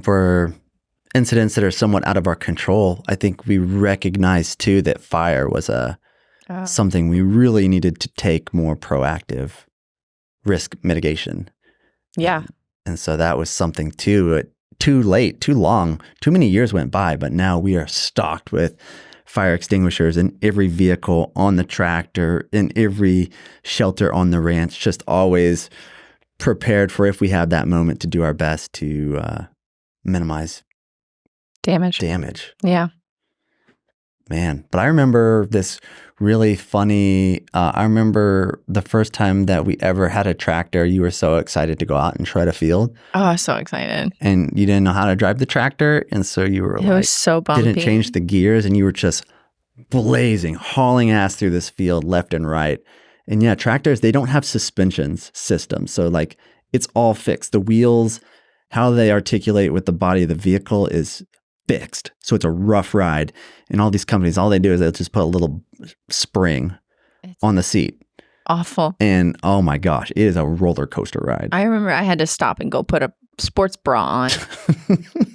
for incidents that are somewhat out of our control. I think we recognize too that fire was a something we really needed to take more proactive risk mitigation. Yeah. And so that was something too late, too long, too many years went by, but now we are stocked with fire extinguishers in every vehicle on the tractor, in every shelter on the ranch, just always prepared for if we have that moment to do our best to minimize damage. Yeah. Man, but I remember this really funny, I remember the first time that we ever had a tractor, you were so excited to go out and shred a field. Oh, I was so excited. And you didn't know how to drive the tractor. And so you were It was so bumpy. Didn't change the gears and you were just blazing, hauling ass through this field left and right. And yeah, tractors, they don't have suspensions systems. So like it's all fixed. The wheels, how they articulate with the body of the vehicle is fixed. So it's a rough ride. And all these companies, all they do is they'll just put a little spring on the seat. Awful. And oh my gosh, it is a roller coaster ride. I remember I had to stop and go put a sports bra on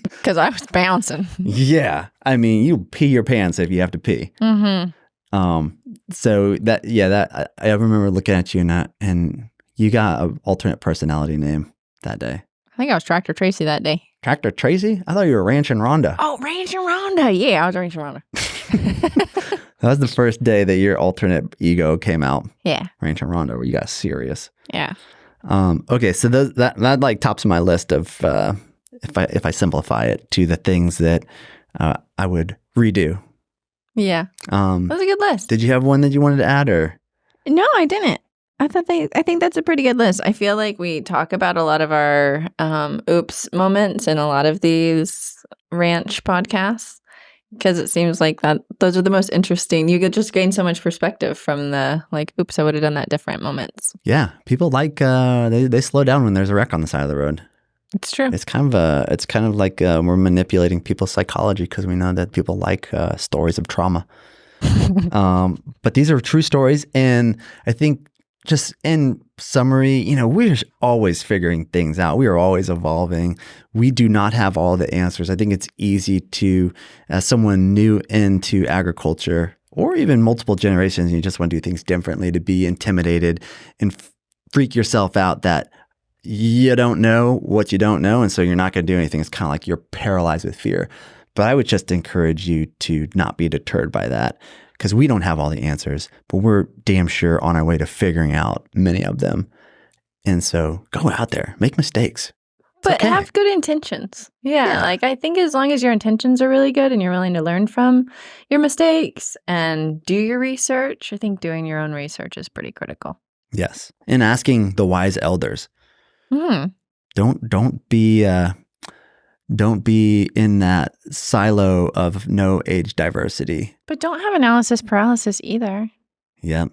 because I was bouncing. Yeah. I mean, you pee your pants if you have to pee. Mm-hmm. So I remember looking at you and you got an alternate personality name that day. I think I was Tractor Tracy that day. Tractor Tracy? I thought you were Ranch and Rhonda. Oh, Ranch and Rhonda. Yeah, I was Ranch and Rhonda. That was the first day that your alternate ego came out. Yeah. Ranch and Rhonda, where you got serious. Yeah. Okay, so that like tops my list of if I simplify it to the things that I would redo. Yeah. That was a good list. Did you have one that you wanted to add or? No, I didn't. I think that's a pretty good list. I feel like we talk about a lot of our oops moments in a lot of these ranch podcasts because it seems like that those are the most interesting. You could just gain so much perspective from the like, oops, I would have done that different moments. Yeah, people like they slow down when there's a wreck on the side of the road. It's true. It's kind of like we're manipulating people's psychology because we know that people like stories of trauma. But these are true stories, and I think. Just in summary, we're always figuring things out. We are always evolving. We do not have all the answers. I think it's easy to, as someone new into agriculture or even multiple generations, and you just want to do things differently, to be intimidated and freak yourself out that you don't know what you don't know. And so you're not going to do anything. It's kind of like you're paralyzed with fear. But I would just encourage you to not be deterred by that. Because we don't have all the answers, but we're damn sure on our way to figuring out many of them. And so go out there, make mistakes. But have good intentions. Yeah. Like I think as long as your intentions are really good and you're willing to learn from your mistakes and do your research, I think doing your own research is pretty critical. Yes. And asking the wise elders. Don't be in that silo of no age diversity. But don't have analysis paralysis either. Yep.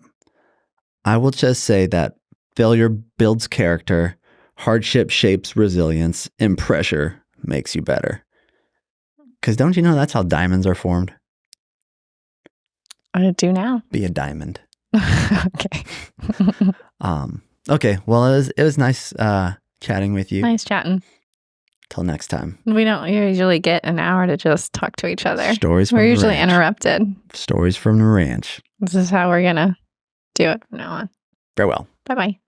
I will just say that failure builds character, hardship shapes resilience, and pressure makes you better. Because don't you know that's how diamonds are formed? I do now. Be a diamond. Okay. Okay. Well, it was nice chatting with you. Nice chatting. Till next time. We don't usually get an hour to just talk to each other. We're usually interrupted. Stories from the ranch. This is how we're going to do it from now on. Farewell. Bye-bye.